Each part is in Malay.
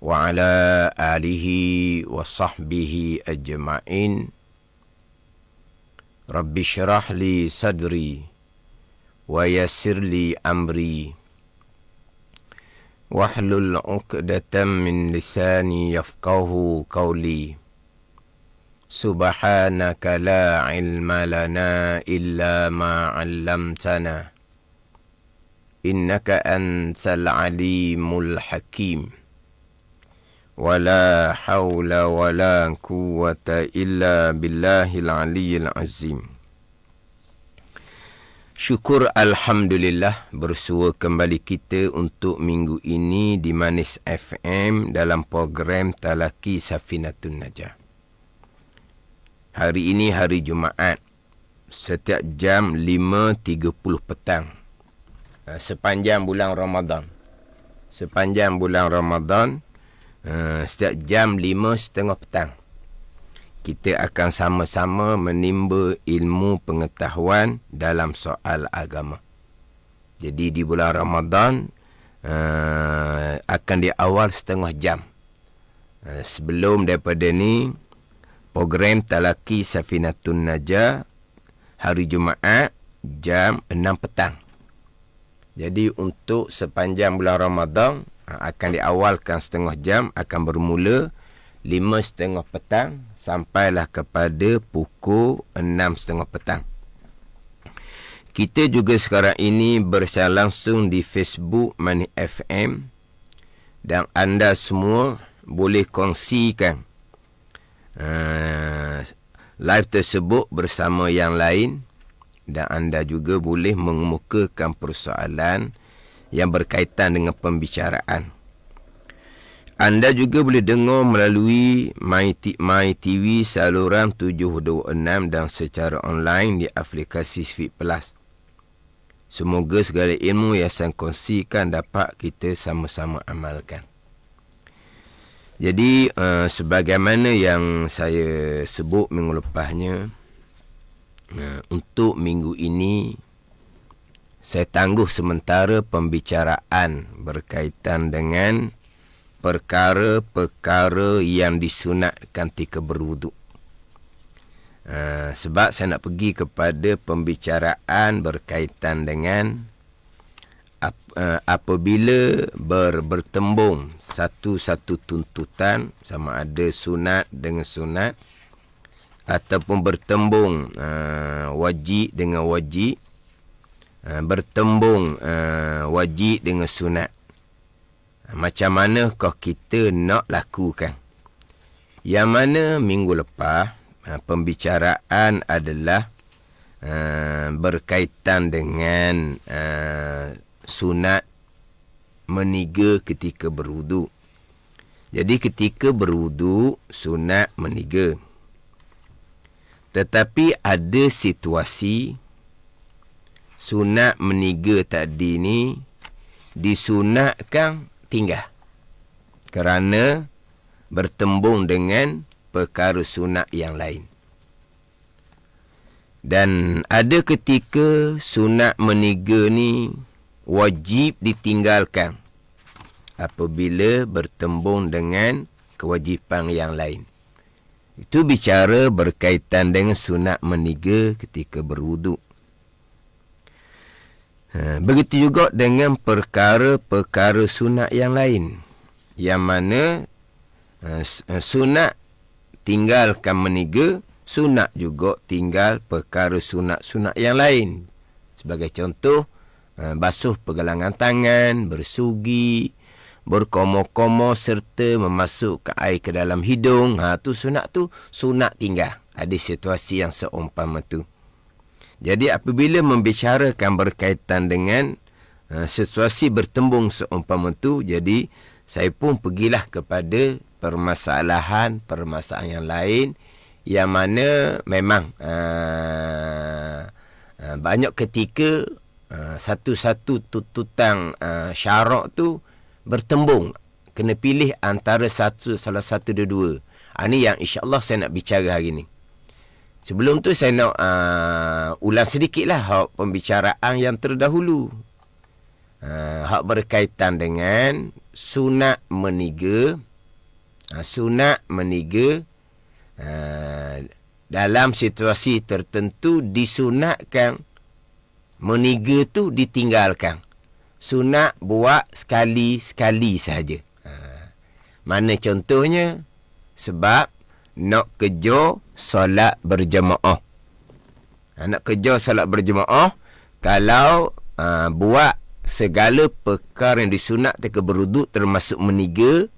wa ala alihi wa sahbihi ajma'in. Rabbi syrah li sadri wa yassir li amri wahlul 'uqdatam min lisani yafqahu qawli. Subhanaka la ilma lana illa ma 'allamtana innaka antal alimul hakim. Wala hawla wala quwwata illa billahil aliyyil azim. Syukur alhamdulillah, bersua kembali kita untuk minggu ini di Manis FM dalam program Talaki Safinatun Najah. Hari ini hari Jumaat, setiap jam 5.30 petang, sepanjang bulan Ramadan. Setiap jam 5.30 petang, kita akan sama-sama menimba ilmu pengetahuan dalam soal agama. Jadi di bulan Ramadan akan diawal setengah jam. Sebelum daripada ni, program Talaki Safinatun Najah hari Jumaat jam 6 petang. Jadi untuk sepanjang bulan Ramadan akan diawalkan setengah jam, akan bermula 5.30 petang sampailah kepada pukul 6.30 petang. Kita juga sekarang ini bersiaran langsung di Facebook Manis FM, dan anda semua boleh kongsikan live tersebut bersama yang lain, dan anda juga boleh mengemukakan persoalan yang berkaitan dengan pembicaraan. Anda juga boleh dengar melalui My TV saluran 726 dan secara online di aplikasi Sweet Plus. Semoga segala ilmu yang saya kongsikan dapat kita sama-sama amalkan. Jadi sebagaimana yang saya sebut minggu lepasnya, untuk minggu ini saya tangguh sementara pembicaraan berkaitan dengan perkara-perkara yang disunatkan ketika berwuduk. Sebab saya nak pergi kepada pembicaraan berkaitan dengan apabila bertembung satu-satu tuntutan, sama ada sunat dengan sunat, ataupun bertembung wajib dengan wajib, bertembung wajib dengan sunat, macam mana kau kita nak lakukan. Yang mana minggu lepas pembicaraan adalah berkaitan dengan sunat meniga ketika berwuduk. Jadi ketika berwuduk sunat meniga, tetapi ada situasi sunat meniga tadi ni disunatkan tinggal kerana bertembung dengan perkara sunat yang lain. Dan ada ketika sunat meniga ni wajib ditinggalkan apabila bertembung dengan kewajipan yang lain. Itu bicara berkaitan dengan sunat meniga ketika berwuduk. Begitu juga dengan perkara-perkara sunat yang lain, yang mana sunat tinggalkan meniga, sunat juga tinggal perkara sunat-sunat yang lain. Sebagai contoh, basuh pergelangan tangan, bersugi, berkomo-komo serta memasukkan air ke dalam hidung. Tu sunat tinggal. Ada situasi yang seumpama tu. Jadi apabila membicarakan berkaitan dengan situasi bertembung seumpama tu, jadi saya pun pergilah kepada permasalahan yang lain, yang mana memang banyak ketika satu-satu tuntutan syarak tu bertembung, kena pilih antara salah satu dua-dua. Ini yang insya-Allah saya nak bicara hari ni. Sebelum tu saya nak ulang sedikitlah hak pembicaraan yang terdahulu. Hak berkaitan dengan sunat meniga Sunat meniga dalam situasi tertentu disunatkan meniga tu ditinggalkan. Sunat buat sekali-sekali sahaja. Mana contohnya? Sebab nak kerja solat berjemaah. Nak kerja solat berjemaah, kalau buat segala perkara yang disunat ketika berwuduk termasuk meniga,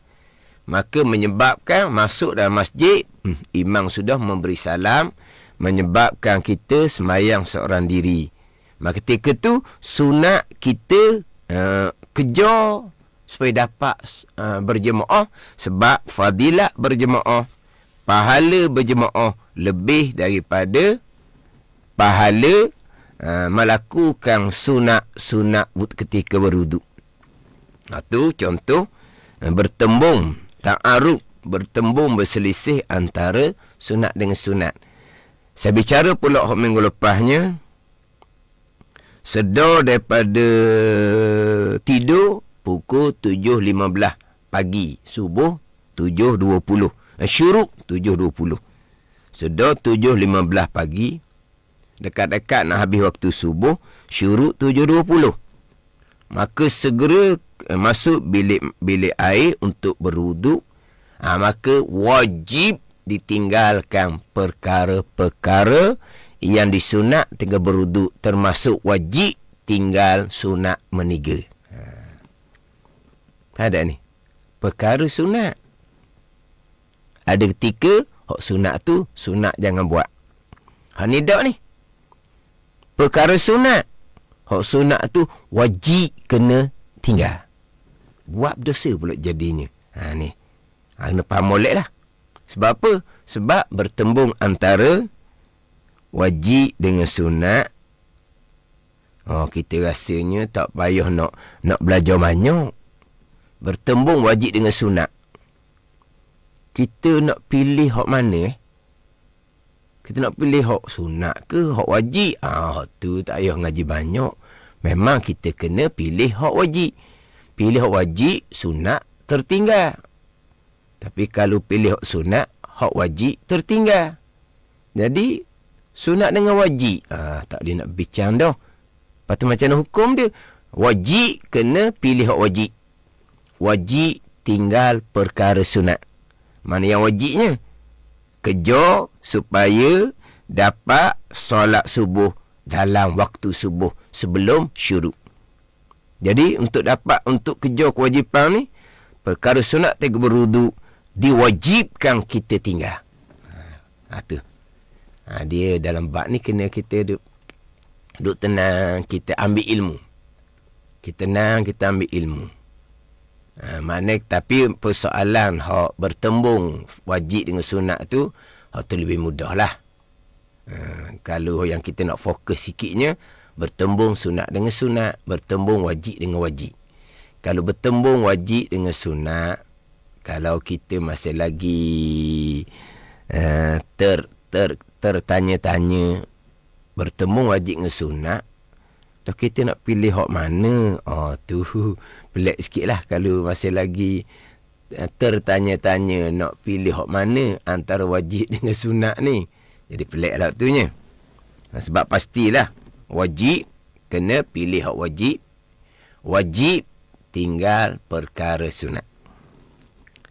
maka menyebabkan masuk dalam masjid, imam sudah memberi salam, menyebabkan kita sembahyang seorang diri. Maka ketika tu sunat kita kejar supaya dapat berjemaah, sebab fadilat berjemaah, pahala berjemaah lebih daripada pahala melakukan sunat ketika berwuduk. Itu contoh bertembung, ta'arud, bertembung berselisih antara sunat dengan sunat. Saya bicara pula minggu lepasnya, sedar daripada tidur pukul 7.15 pagi, subuh 7.20, syuruk 7.20. Sedar 7.15 pagi, dekat-dekat nak habis waktu subuh, syuruk 7.20. Maka segera masuk bilik air untuk berwuduk. Maka wajib ditinggalkan perkara-perkara yang disunat ketika berwuduk, termasuk wajib tinggal sunat meniga. Ada ni perkara sunat. Ada ketika hak sunat tu sunat jangan buat. Ni dak ni perkara sunat, hak sunat tu wajib kena tinggal. Buat dosa pula jadinya. Ni kena faham molek lah. Sebab apa? Sebab bertembung antara wajib dengan sunat. Kita rasanya tak payah nak belajar banyak. Bertembung wajib dengan sunat. Kita nak pilih hak mana? Kita nak pilih hak sunat ke hak wajib? Hak tu tak payah ngaji banyak. Memang kita kena pilih hak wajib. Pilih hak wajib, sunat tertinggal. Tapi kalau pilih hak sunat, hak wajib tertinggal. Jadi sunat dengan wajib, tak boleh nak bincang dah. Lepas tu macam mana hukum dia? Wajib kena pilih hak wajib. Wajib tinggal perkara sunat. Mana yang wajibnya? Kejar supaya dapat solat subuh dalam waktu subuh sebelum syuruk. Jadi untuk kejar kewajipan ni, perkara sunat ketika berwuduk diwajibkan kita tinggal. Tu. Dia dalam bab ni kena kita duduk tenang, kita ambil ilmu. Kita tenang, kita ambil ilmu. Tapi persoalan hak bertembung wajib dengan sunat tu, hak tu lebih mudah lah. Kalau yang kita nak fokus sikitnya, bertembung sunat dengan sunat, bertembung wajib dengan wajib. Kalau bertembung wajib dengan sunat, kalau kita masih lagi tertanya-tanya bertembung wajib dengan sunat, dah kita nak pilih hak mana? Tu pelik sikit lah kalau masih lagi tertanya-tanya nak pilih hak mana antara wajib dengan sunat ni. Jadi pelik lah waktunya. Sebab pastilah wajib kena pilih hak wajib. Wajib tinggal perkara sunat.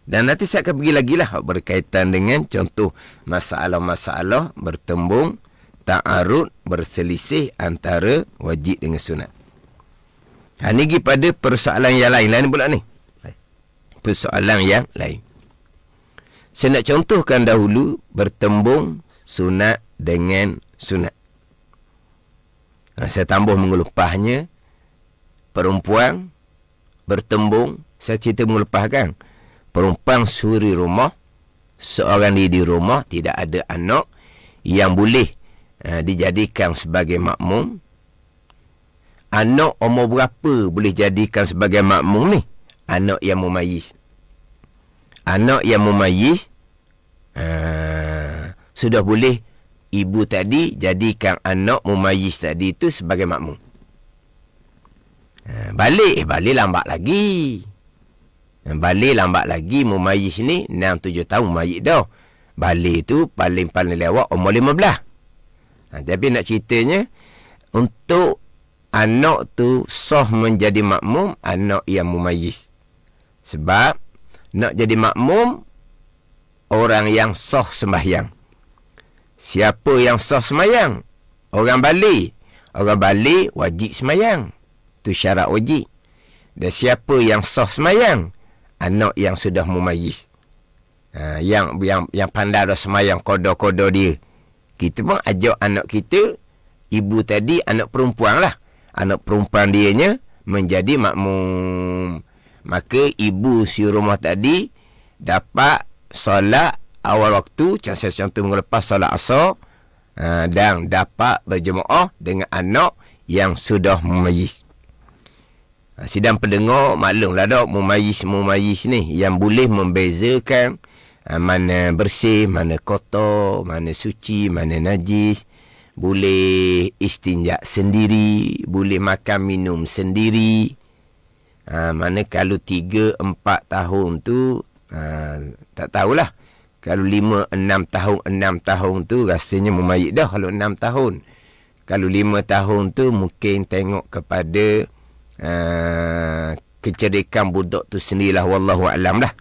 Dan nanti saya akan pergi lagi lah berkaitan dengan contoh masalah-masalah bertembung ta'arud, berselisih antara wajib dengan sunat. Ini pergi pada persoalan yang lain pula ni. Persoalan yang lain. Saya nak contohkan dahulu bertembung sunat dengan sunat. Saya tambah minggu lepasnya, perempuan bertembung, saya cerita minggu lepas kan, perempuan suri rumah, seorang di rumah, tidak ada anak yang boleh dijadikan sebagai makmum. Anak umur berapa boleh jadikan sebagai makmum ni? Anak yang mumayyiz. Anak yang mumayyiz sudah boleh ibu tadi jadikan anak mumayyiz tadi itu sebagai makmum. Balik lambat lagi. Balik lambat lagi, mumayyiz ni 6-7 tahun mumayyiz dah. Balik tu paling-paling lewat umur 15. Tapi nak ceritanya, untuk anak tu sah menjadi makmum, anak yang mumayyiz. Sebab nak jadi makmum, orang yang sah sembahyang. Siapa yang sah sembahyang? Orang balik. Orang balik wajib sembahyang. Itu syarat wajib. Dan siapa yang sah sembahyang? Anak yang sudah mumayyiz. Yang pandai dah sembahyang, koda-koda dia. Kita pun ajak anak kita, ibu tadi anak perempuan lah. Anak perempuan dianya menjadi makmum. Maka ibu si rumah tadi dapat solat awal waktu, contoh minggu lepas solat asar, dan dapat berjemaah dengan anak yang sudah mumayyiz. Sidang pendengar maklumlah dak, mumayyiz ni yang boleh membezakan mana bersih, mana kotor, mana suci, mana najis. Boleh istinja sendiri, boleh makan minum sendiri. Mana kalau 3-4 tahun tu tak tahulah. Kalau 5-6 tahun tu rasanya mumayyiz dah kalau 6 tahun. Kalau 5 tahun tu mungkin tengok kepada kecerdikan budak tu sendirilah, wallahu a'lam lah.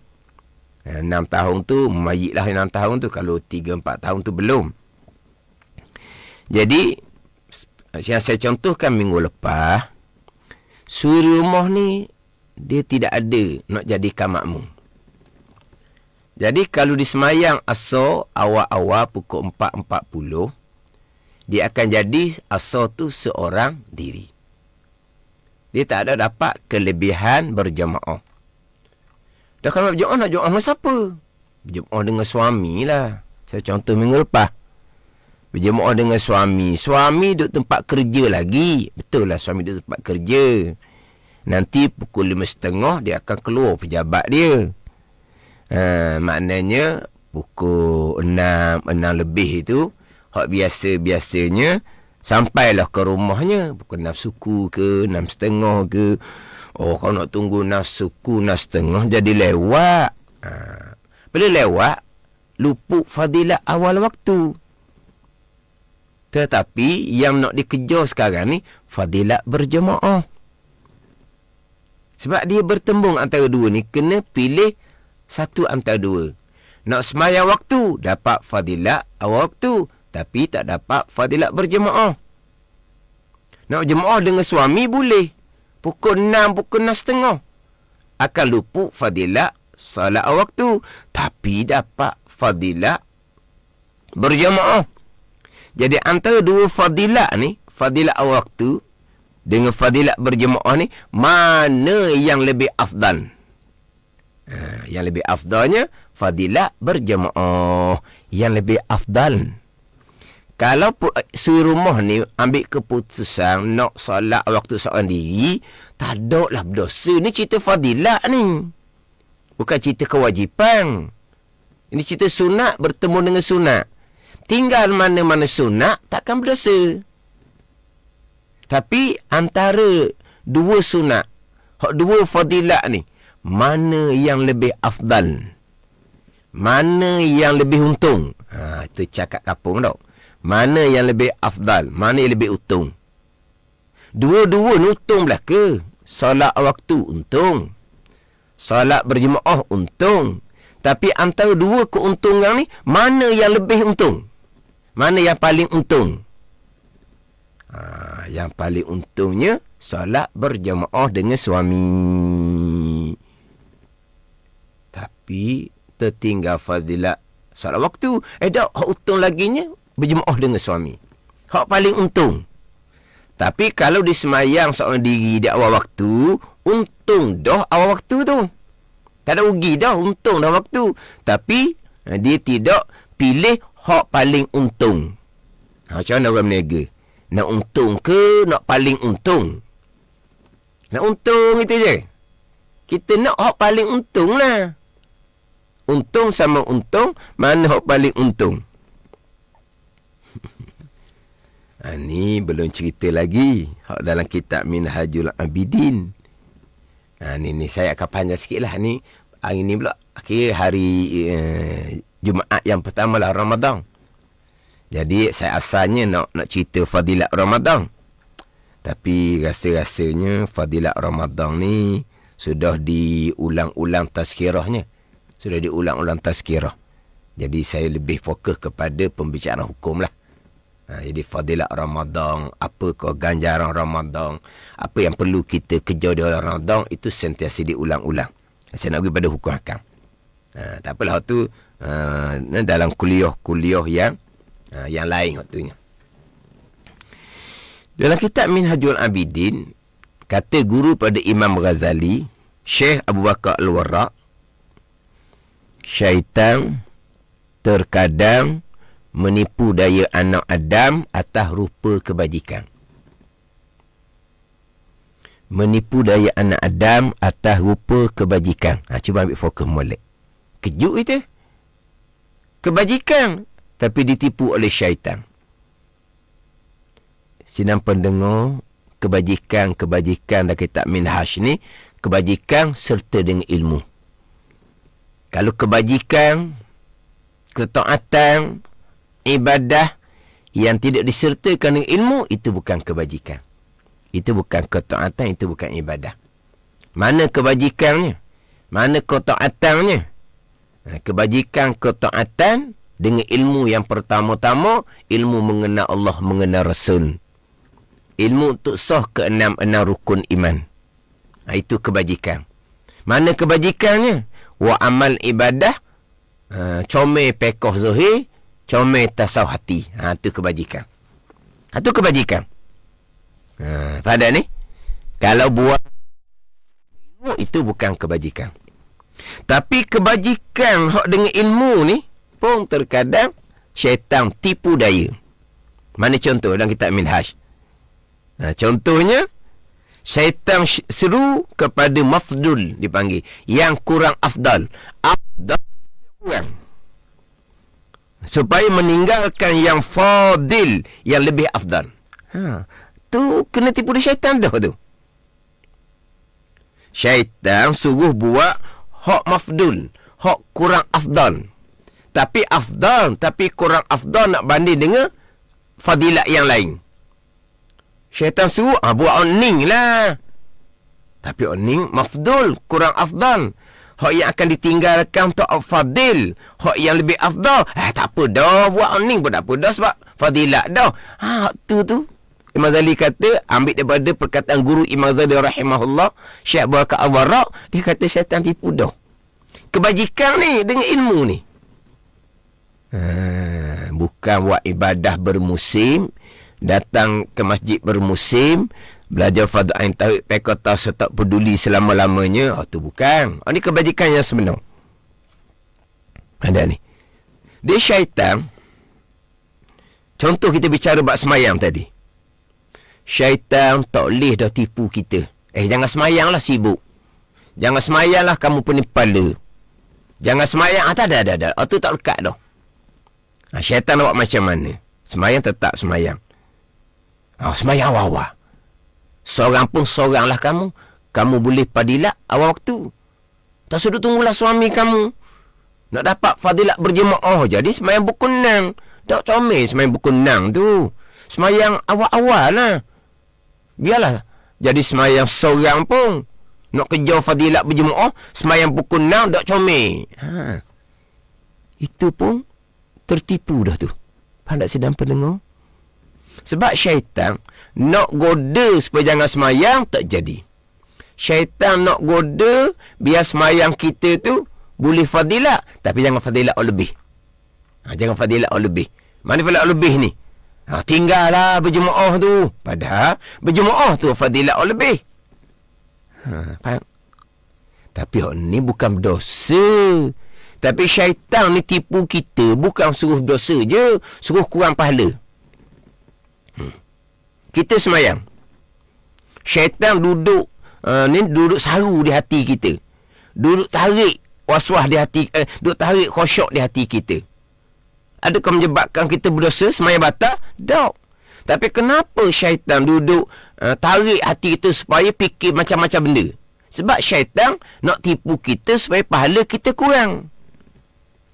6 tahun tu mumayyiz lah, 6 tahun tu. Kalau 3-4 tahun tu belum. Jadi yang saya contohkan minggu lepas, suri rumah ni dia tidak ada nak jadikan makmum. Jadi kalau di semayang asar awal-awal pukul 4.40, dia akan jadi asar tu seorang diri. Dia tak ada dapat kelebihan berjemaah. Dah kalau nak berjemaah dengan siapa? Berjemaah dengan suami lah. Saya contoh minggu lepas. Berjemaah dengan suami. Suami duduk tempat kerja lagi. Betul lah, suami duduk tempat kerja. Nanti pukul 5.30 dia akan keluar pejabat dia. Maknanya pukul 6 lebih itu, hak biasa-biasanya sampailah ke rumahnya pukul 6 suku ke 6.30 ke. Oh, kalau nak tunggu 6 suku 6.30 jadi lewat. Bila lewat, luput fadilat awal waktu. Tetapi yang nak dikejar sekarang ni fadilat berjemaah. Sebab dia bertembung antara dua ni, kena pilih satu antara dua. Nak semayang waktu, dapat fadilat awal waktu, tapi tak dapat fadilat berjemaah. Nak berjemaah dengan suami boleh. Pukul 6, pukul 6.30. Akan luput fadilat salat awal waktu, tapi dapat fadilat berjemaah. Jadi antara dua fadilat ni, fadilat awal waktu dengan fadilat berjemaah ni, mana yang lebih afdal? Yang lebih afdalnya fadilat berjemaah. Yang lebih afdal. Kalau suri rumah ni ambil keputusan nak solat waktu seorang diri, tak ada lah berdosa. Ni cerita fadilat ni, bukan cerita kewajipan. Ini cerita sunat bertemu dengan sunat. Tinggal mana-mana sunat, takkan berdosa. Tapi antara dua sunat, dua fadilat ni, mana yang lebih afdal? Mana yang lebih untung? Itu cakap kapung tau. Mana yang lebih afdal? Mana yang lebih untung? Dua-dua ni untung belaka. Solat waktu untung. Solat berjemaah untung. Tapi antara dua keuntungan ni, mana yang lebih untung? Mana yang paling untung? Yang paling untungnya solat berjemaah dengan suami. Tapi tertinggal fadilat solat waktu. Tak, hak untung laginya berjemaah dengan suami. Hak paling untung. Tapi kalau disemayang seorang diri di awal waktu, untung dah awal waktu tu. Tak ada rugi dah, untung dah waktu. Tapi dia tidak pilih hak paling untung. Macam mana orang berniaga? Nak untung ke nak paling untung? Nak untung itu je. Kita nak hak paling untung lah. Untung sama untung, mana hak paling untung? Ni belum cerita lagi hak dalam kitab Minhajul Abidin. Ni saya akan panjang sikit lah ni. Hari ni pula akhir hari Jumaat yang pertama lah Ramadan. Jadi saya asalnya nak cerita fadilat Ramadan. Tapi rasa-rasanya fadilat Ramadan ni sudah diulang-ulang tazkirahnya. Sudah diulang-ulang tazkirah. Jadi saya lebih fokus kepada pembicaraan hukum lah. Jadi fadilat Ramadan, apakah ganjaran Ramadan, apa yang perlu kita kejar di Ramadan, itu sentiasa diulang-ulang. Saya nak pergi pada hukum hakam. Tak apalah tu dalam kuliah-kuliah yang lain waktunya. Dalam kitab Minhajul Abidin, kata guru pada Imam Ghazali, Syekh Abu Bakar Al-Warraq, syaitan terkadang menipu daya anak Adam atas rupa kebajikan. Menipu daya anak Adam atas rupa kebajikan. Cuba ambil fokus molek. Kejut itu. Kebajikan. Tapi ditipu oleh syaitan. Sidang pendengar, kebajikan dalam kitab Minhaj ni, kebajikan serta dengan ilmu. Kalau kebajikan, ketaatan, ibadah yang tidak disertakan dengan ilmu, itu bukan kebajikan. Itu bukan ketaatan, itu bukan ibadah. Mana kebajikannya? Mana ketaatannya? Kebajikan, ketaatan dengan ilmu yang pertama-tama, ilmu mengenal Allah, mengenal Rasul. Ilmu untuk sah ke-6 rukun iman. Itu kebajikan. Mana kebajikannya? Wa amal ibadah, comel pekoh zahir, comel tasawuf hati. Itu kebajikan. Itu kebajikan. Pada ni, kalau buat itu bukan kebajikan. Tapi kebajikan hak dengan ilmu ni pun terkadang syaitan tipu daya. Mana contoh dalam kitab Minhaj? Contohnya, syaitan seru kepada mafdul, dipanggil yang kurang afdal. Afdal kurang, supaya meninggalkan yang fadil, yang lebih afdal. Tu kena tipu dari syaitan dah tu. Syaitan suruh buat hak mafdul, hak kurang afdal. Tapi afdal, tapi kurang afdal nak banding dengan fadilat yang lain. Syaitan suruh buat oning lah. Tapi oning mafdul, kurang afdal. Hak yang akan ditinggalkan untuk fadil, hak yang lebih afdal. Tak apa dah, buat oning pun tak apa dah, sebab fadilat dah. Tu Imam Ghazali kata, ambil daripada perkataan guru Imam Ghazali rahimahullah, Syekh Abu Bakar Al-Warraq, dia kata syaitan tipu dah. Kebajikan ni dengan ilmu ni. Bukan buat ibadah bermusim, datang ke masjid bermusim, belajar fardu ain tauhid, pekota tak peduli selama-lamanya. Tu bukan. Ini kebajikan yang sebenar. Ada ni. Dia syaitan. Contoh kita bicara bab semayang tadi. Syaitan tak boleh dah tipu kita. Jangan semayang lah, sibuk. Jangan semayang lah, kamu pening kepala. Jangan semayang. Tak ada. Tu tak lekat dah. Syaitan nak buat macam mana? Semayang tetap semayang. Semayang awal-awal. Seorang pun seorang lah kamu. Kamu boleh fadilat awal waktu. Tak sudah tunggulah suami kamu. Nak dapat fadilat berjemaah. Jadi semayang pukul 6. Tak comel semayang pukul 6 tu. Semayang awal-awal lah. Biarlah. Jadi semayang seorang pun. Nak kejar fadilat berjemaah. Semayang pukul 6 tak comel. Itu pun tertipu dah tu. Faham tak sedang pendengar? Sebab syaitan nak goda supaya jangan semayang, tak jadi. Syaitan nak goda biar semayang kita tu boleh fadilat, tapi jangan fadilat lebih. Jangan fadilat lebih. Mana fadilat lebih ni? Tinggallah berjemaah tu. Padahal berjemaah tu fadilat lebih. Faham? Tapi ni bukan dosa. Tapi syaitan ni tipu kita, bukan suruh dosa je, suruh kurang pahala. Kita semayang. Syaitan duduk duduk saru di hati kita. Duduk tarik waswas di hati, duduk tarik khusyuk di hati kita. Adakah menyebabkan kita berdosa, semayang batal? Tak. Tapi kenapa syaitan duduk tarik hati kita supaya fikir macam-macam benda? Sebab syaitan nak tipu kita supaya pahala kita kurang.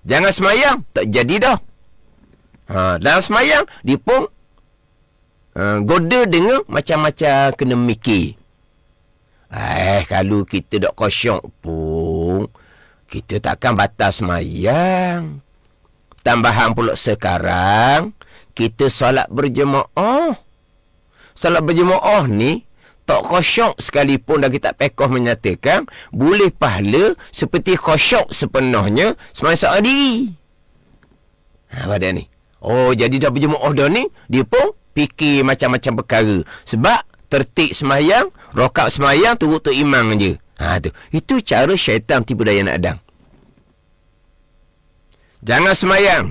Jangan semayang, tak jadi dah. Dalam semayang, dia pun goda dengan macam-macam kena mikir. Kalau kita dok kosong pun, kita takkan batal semayang. Tambahan pula sekarang, kita solat berjemaah. Solat berjemaah ni, tak khusyuk sekalipun dah kita pekoh menyatakan boleh pahala seperti khusyuk sepenuhnya sembahyang seorang diri. Pada ni. Jadi dah berjemaah dah ni, dia pun fikir macam-macam perkara. Sebab tertib sembahyang, rakaat sembahyang turut tu imam je. Tu. Itu cara syaitan tipu daya anak Adam. Jangan sembahyang.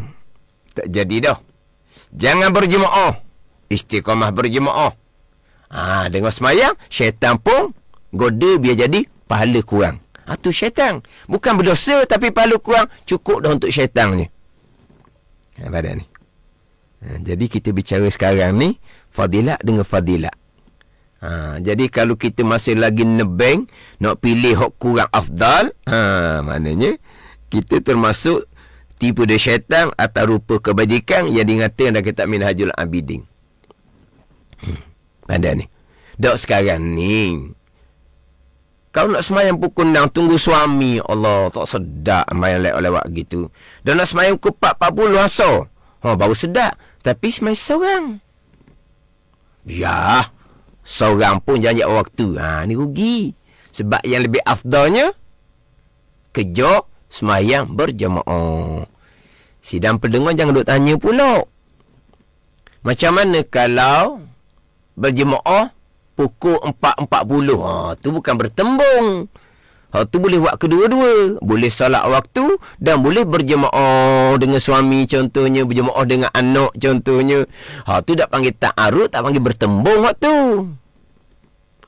Tak jadi dah. Jangan berjemaah. Istiqamah berjemaah. Dengan sembahyang, syaitan pun goda biar jadi pahala kurang. Tu syaitan. Bukan berdosa tapi pahala kurang. Cukup dah untuk syaitan ni. Pada ni. Jadi kita bicara sekarang ni fadilat dengan fadilat. Jadi kalau kita masih lagi nebeng nak pilih hak kurang afdal, maknanya kita termasuk tipu daya syaitan atau rupa kebajikan yang dingatakan dalam kitab Minhajul Abidin. Ada ni. Dok sekarang ni, kau nak semayang pukul 6 tunggu suami. Allah, tak sedap semayang lewat gitu. Dan nak semayang pukul 4:40 asar. Baru sedap. Tapi semayang seorang. Ya, seorang pun jangan waktu. Ni rugi. Sebab yang lebih afdalnya, kerja semayang berjemaah. Sidang pendengar jangan duk tanya pula. Macam mana kalau berjemaah pukul 4:40. Tu bukan bertembung. Tu boleh buat kedua-dua. Boleh solat waktu dan boleh berjemaah dengan suami contohnya, berjemaah dengan anak contohnya. Tu tak panggil ta'arud, tak panggil bertembung waktu.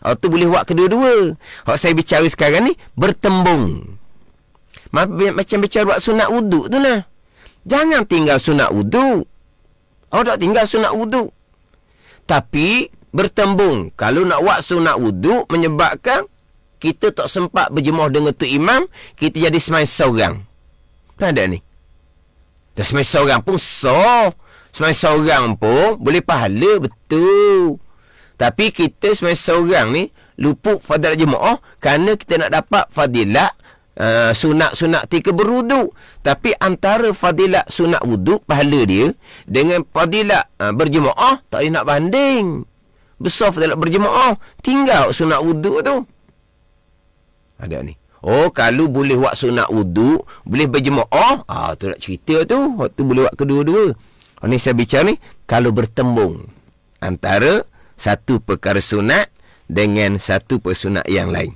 Tu boleh buat kedua-dua. Saya bicara sekarang ni bertembung. Macam bicara buat sunat wuduk tu lah. Jangan tinggal sunat wuduk. Tak tinggal sunat wuduk. Tapi bertembung. Kalau nak buat sunat wuduk menyebabkan kita tak sempat berjemaah dengan tu imam, kita jadi semayang seorang. Ada ni. Dah semayang seorang pun sah. Semayang seorang pun boleh pahala, betul. Tapi kita semayang seorang ni luput fadilat jemaah kerana kita nak dapat fadilat sunat-sunat ketika berwuduk. Tapi antara fadilat sunat wuduk, pahala dia, dengan fadilat berjemaah, tak boleh nak banding. Besar fadilat berjemaah, tinggal sunat wuduk tu. Ada ni. Kalau boleh buat sunat wuduk, boleh berjemaah, tu nak cerita tu. Waktu boleh buat kedua-dua. Ni saya bicara ni, kalau bertembung antara satu perkara sunat dengan satu persunat yang lain.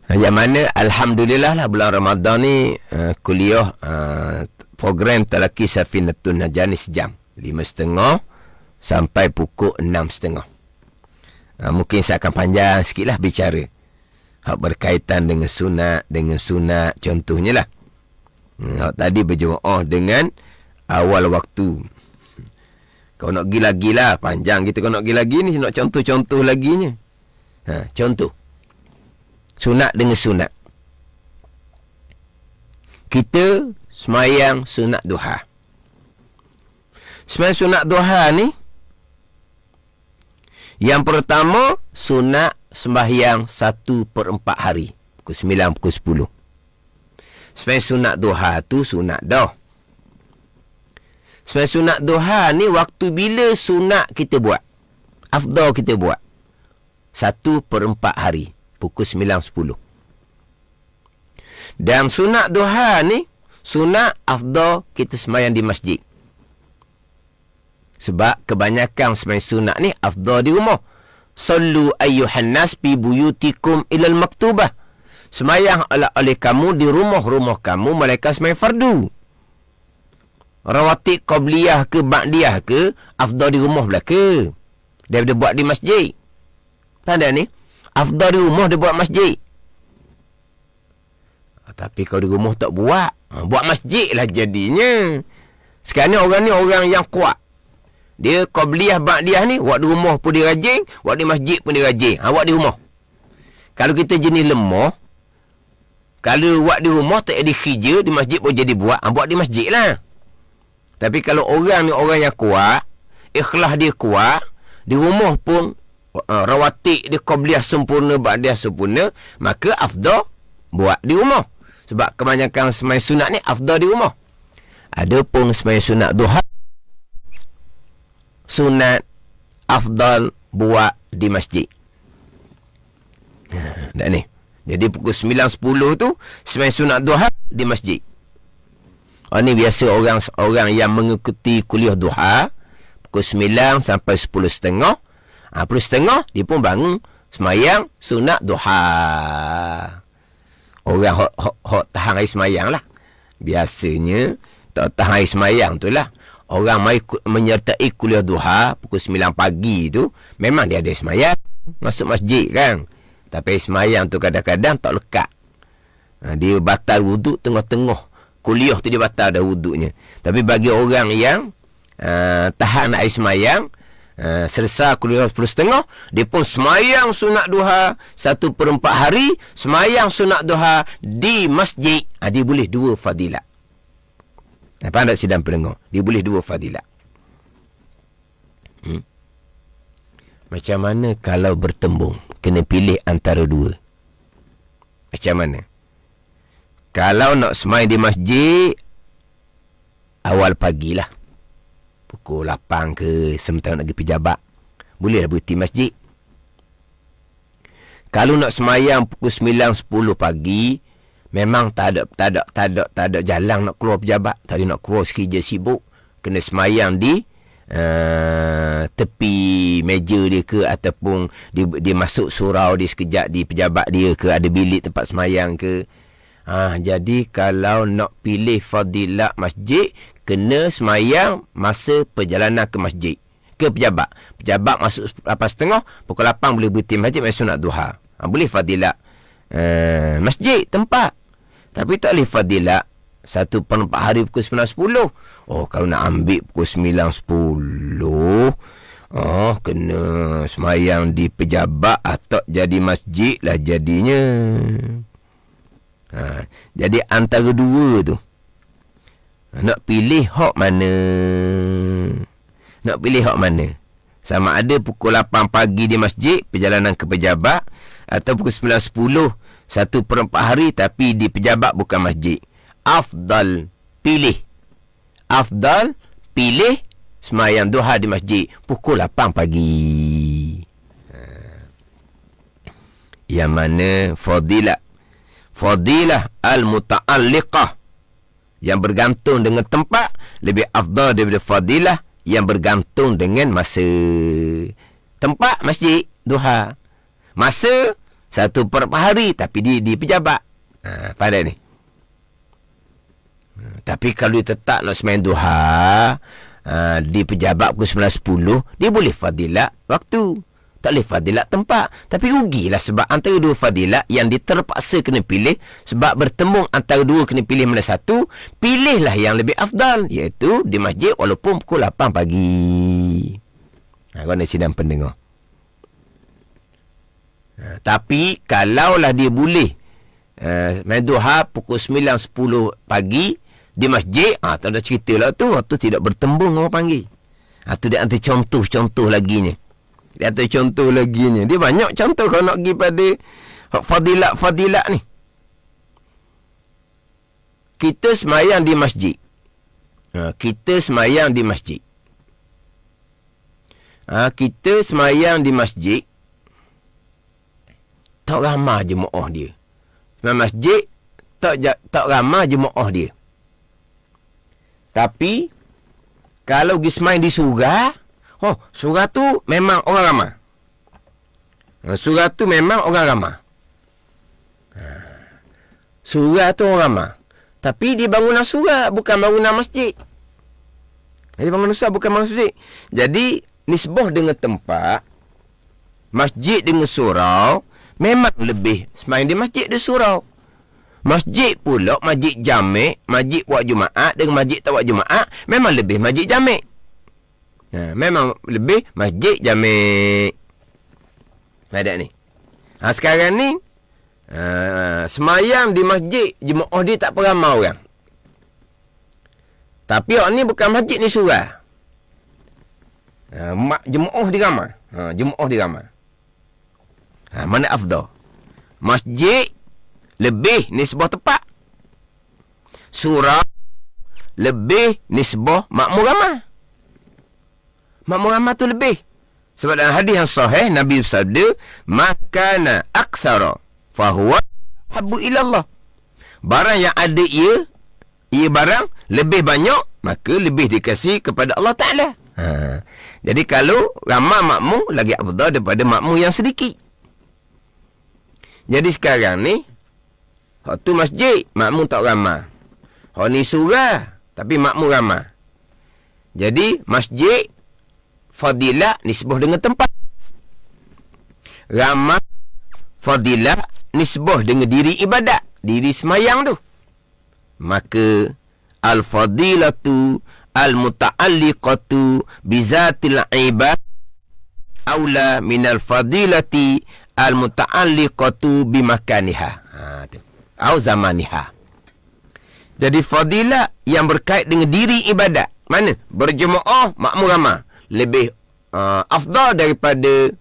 Yang mana Alhamdulillah lah bulan Ramadan ni kuliah program Talaki Safinatun Najah ni sejam 5:30 sampai pukul 6:30. Mungkin saya akan panjang sikit lah bicara berkaitan dengan sunat contohnya lah. Tadi berjemaah dengan awal waktu. Kau nak pergi lagi lah, panjang kita. Kau nak pergi lagi ni, nak contoh-contoh laginya. Contoh sunat dengan sunat. Kita semayang sunat duha. Semayang sunat duha ni, yang pertama, sunat sembahyang 1/4 hari. Pukul 9, pukul 10. Semayang sunat duha tu sunat dah. Semayang sunat duha ni, waktu bila sunat kita buat? Afdal kita buat 1/4 hari. Pukul 9, 10. Dan sunat duha ni, sunat afdal kita semayang di masjid. Sebab kebanyakan semayang sunat ni afdal di rumah. Sallu ayyuhan nas bi buyutikum ilal maktubah. Semayang oleh kamu di rumah-rumah kamu malaikat semayang fardu. Rawatib qabliyah ke ba'diyah ke, afdal di rumah belaka daripada buat di masjid. Tanda ni, afdal di rumah dia buat masjid. Tapi kalau di rumah tak buat, buat masjid lah jadinya. Sekarang ni orang yang kuat. Dia qabliyah ba'diyah ni, buat di rumah pun dia rajin, buat di masjid pun dia rajin. Buat di rumah. Kalau kita jenis lemah, kalau buat di rumah tak ada kerja, di masjid pun jadi buat. Buat di masjid lah. Tapi kalau orang ni orang yang kuat, ikhlas dia kuat, di rumah pun rawatib dia qabliyah sempurna, ba'diyah sempurna, maka afdal buat di rumah. Sebab kebanyakan sembahyang sunat ni afdal di rumah. Ada pun sembahyang sunat duha, sunat afdal buat di masjid. Dan ni. Jadi pukul 9.10 tu sembahyang sunat duha di masjid. Ni biasa orang yang mengikuti kuliah duha pukul 9 sampai 10.30. 10.30 dia pun bangun sembahyang sunat duha. Orang hok tahan air sembahyang lah. Biasanya tak tahan air sembahyang tu lah. Orang mai menyertai kuliah duha pukul 9 pagi tu, memang dia ada sembahyang masuk masjid kan. Tapi sembahyang tu kadang-kadang tak lekat. Dia batal wuduk tengah-tengah kuliah tu, dia batal dah wuduknya. Tapi bagi orang yang tahan air sembahyang, selesai kuliah 10.30, dia pun sembahyang sunat duha 1/4 hari, sembahyang sunat duha di masjid. Dia boleh 2 fadilat. Faham tak sidang pendengar? Dia boleh 2 fadilat. Macam mana kalau bertembung? Kena pilih antara 2. Macam mana? Kalau nak sembahyang di masjid, awal pagilah. Pukul 8 ke, sementara nak pergi pejabat, bolehlah berhenti masjid. Kalau nak sembahyang pukul 9.10 pagi, memang tak ada jalan nak keluar pejabat. Tadi nak keluar sekejap sibuk, kena sembahyang di tepi meja dia ke, ataupun dia masuk surau dia sekejap di pejabat dia ke, ada bilik tempat sembahyang ke. Jadi kalau nak pilih fadilat masjid, kena sembahyang masa perjalanan ke masjid, ke pejabat. Pejabat masuk 8.30, pukul 8 boleh berhenti masjid, main sunat duha. Boleh fadilat masjid tempat. Tapi tak boleh fadilat 1/4 hari pukul 9.10. Kalau nak ambil pukul 9.10, kena sembahyang di pejabat atau jadi masjid lah jadinya. Jadi antara 2 tu, nak pilih hak mana? Nak pilih hak mana? Sama ada pukul 8 pagi di masjid, perjalanan ke pejabat, atau pukul 9.10, 1/4 hari tapi di pejabat bukan masjid. Afdal pilih sembahyang duha di masjid pukul 8 pagi. Yang mana fadilah al-muta'alliqah, yang bergantung dengan tempat, lebih afdal daripada fadilah yang bergantung dengan masa. Tempat masjid duha, masa 1/4 hari tapi di pejabat. Pada ni. Tapi kalau dia tetap nak sembahyang duha di pejabat pukul 9.10, dia boleh fadilat waktu, tak boleh fadilat tempat. Tapi rugilah, sebab antara 2 fadilat yang dia terpaksa kena pilih, sebab bertembung antara 2 kena pilih mana satu, pilihlah yang lebih afdal, iaitu di masjid walaupun pukul 8 pagi. Kau nak sidang pendengar. Tapi kalaulah dia boleh main duha pukul 9.10 pagi di masjid, tak ada cerita lah tu. Tu tidak bertembung orang panggil. Tu dia antara contoh-contoh laginya. Dia banyak contoh kalau nak pergi pada fadilat-fadilat ni. Kita sembahyang di masjid. Kita sembahyang di masjid. Tak ramai jemaah dia. Masjid tak ramai jemaah dia. Tapi kalau pergi sembahyang di surau, surau tu memang orang ramai. Surau tu memang orang ramai. Surau tu orang ramai. Tapi dia bangunan surau, bukan bangunan masjid. Jadi nisbah dengan tempat, masjid dengan surau, memang lebih sembahyang di masjid di surau. Masjid pula, masjid jamek, masjid buat Jumaat dengan masjid tak buat Jumaat, memang lebih masjid jamek. Memang lebih masjid jamek. Ada ni. Sekarang ni Semayang di masjid, jemaah dia tak beramai orang. Tapi orang ni bukan masjid ni surah. Jemaah dia ramai. Jemaah dia ramai. Mana afdal? Masjid lebih nisbah tepat. Surah lebih nisbah makmum ramai. Makmum ramai tu lebih. Sebab dalam hadis yang sahih Nabi bersabda, "Makana aksara fahuwa habbu ilallah." Barang yang ada ia barang lebih banyak, maka lebih dikasih kepada Allah Ta'ala. Jadi kalau ramai makmum lagi afdal daripada makmum yang sedikit. Jadi sekarang ni hak tu masjid, makmum tak ramai. Hak ni surah, tapi makmum ramai. Jadi masjid fadilah nisbah dengan tempat. Ramai fadilah nisbah dengan diri ibadat, diri semayang tu. Maka al-fadilatu al-muta'alliqatu bizatil ibad aula minal fadilati al-muta'alliqatu bimakaniha. Tu. Au zamaniha. Jadi fadilah yang berkait dengan diri ibadat. Mana? Berjemaah makmum ramai. Lebih afdal daripada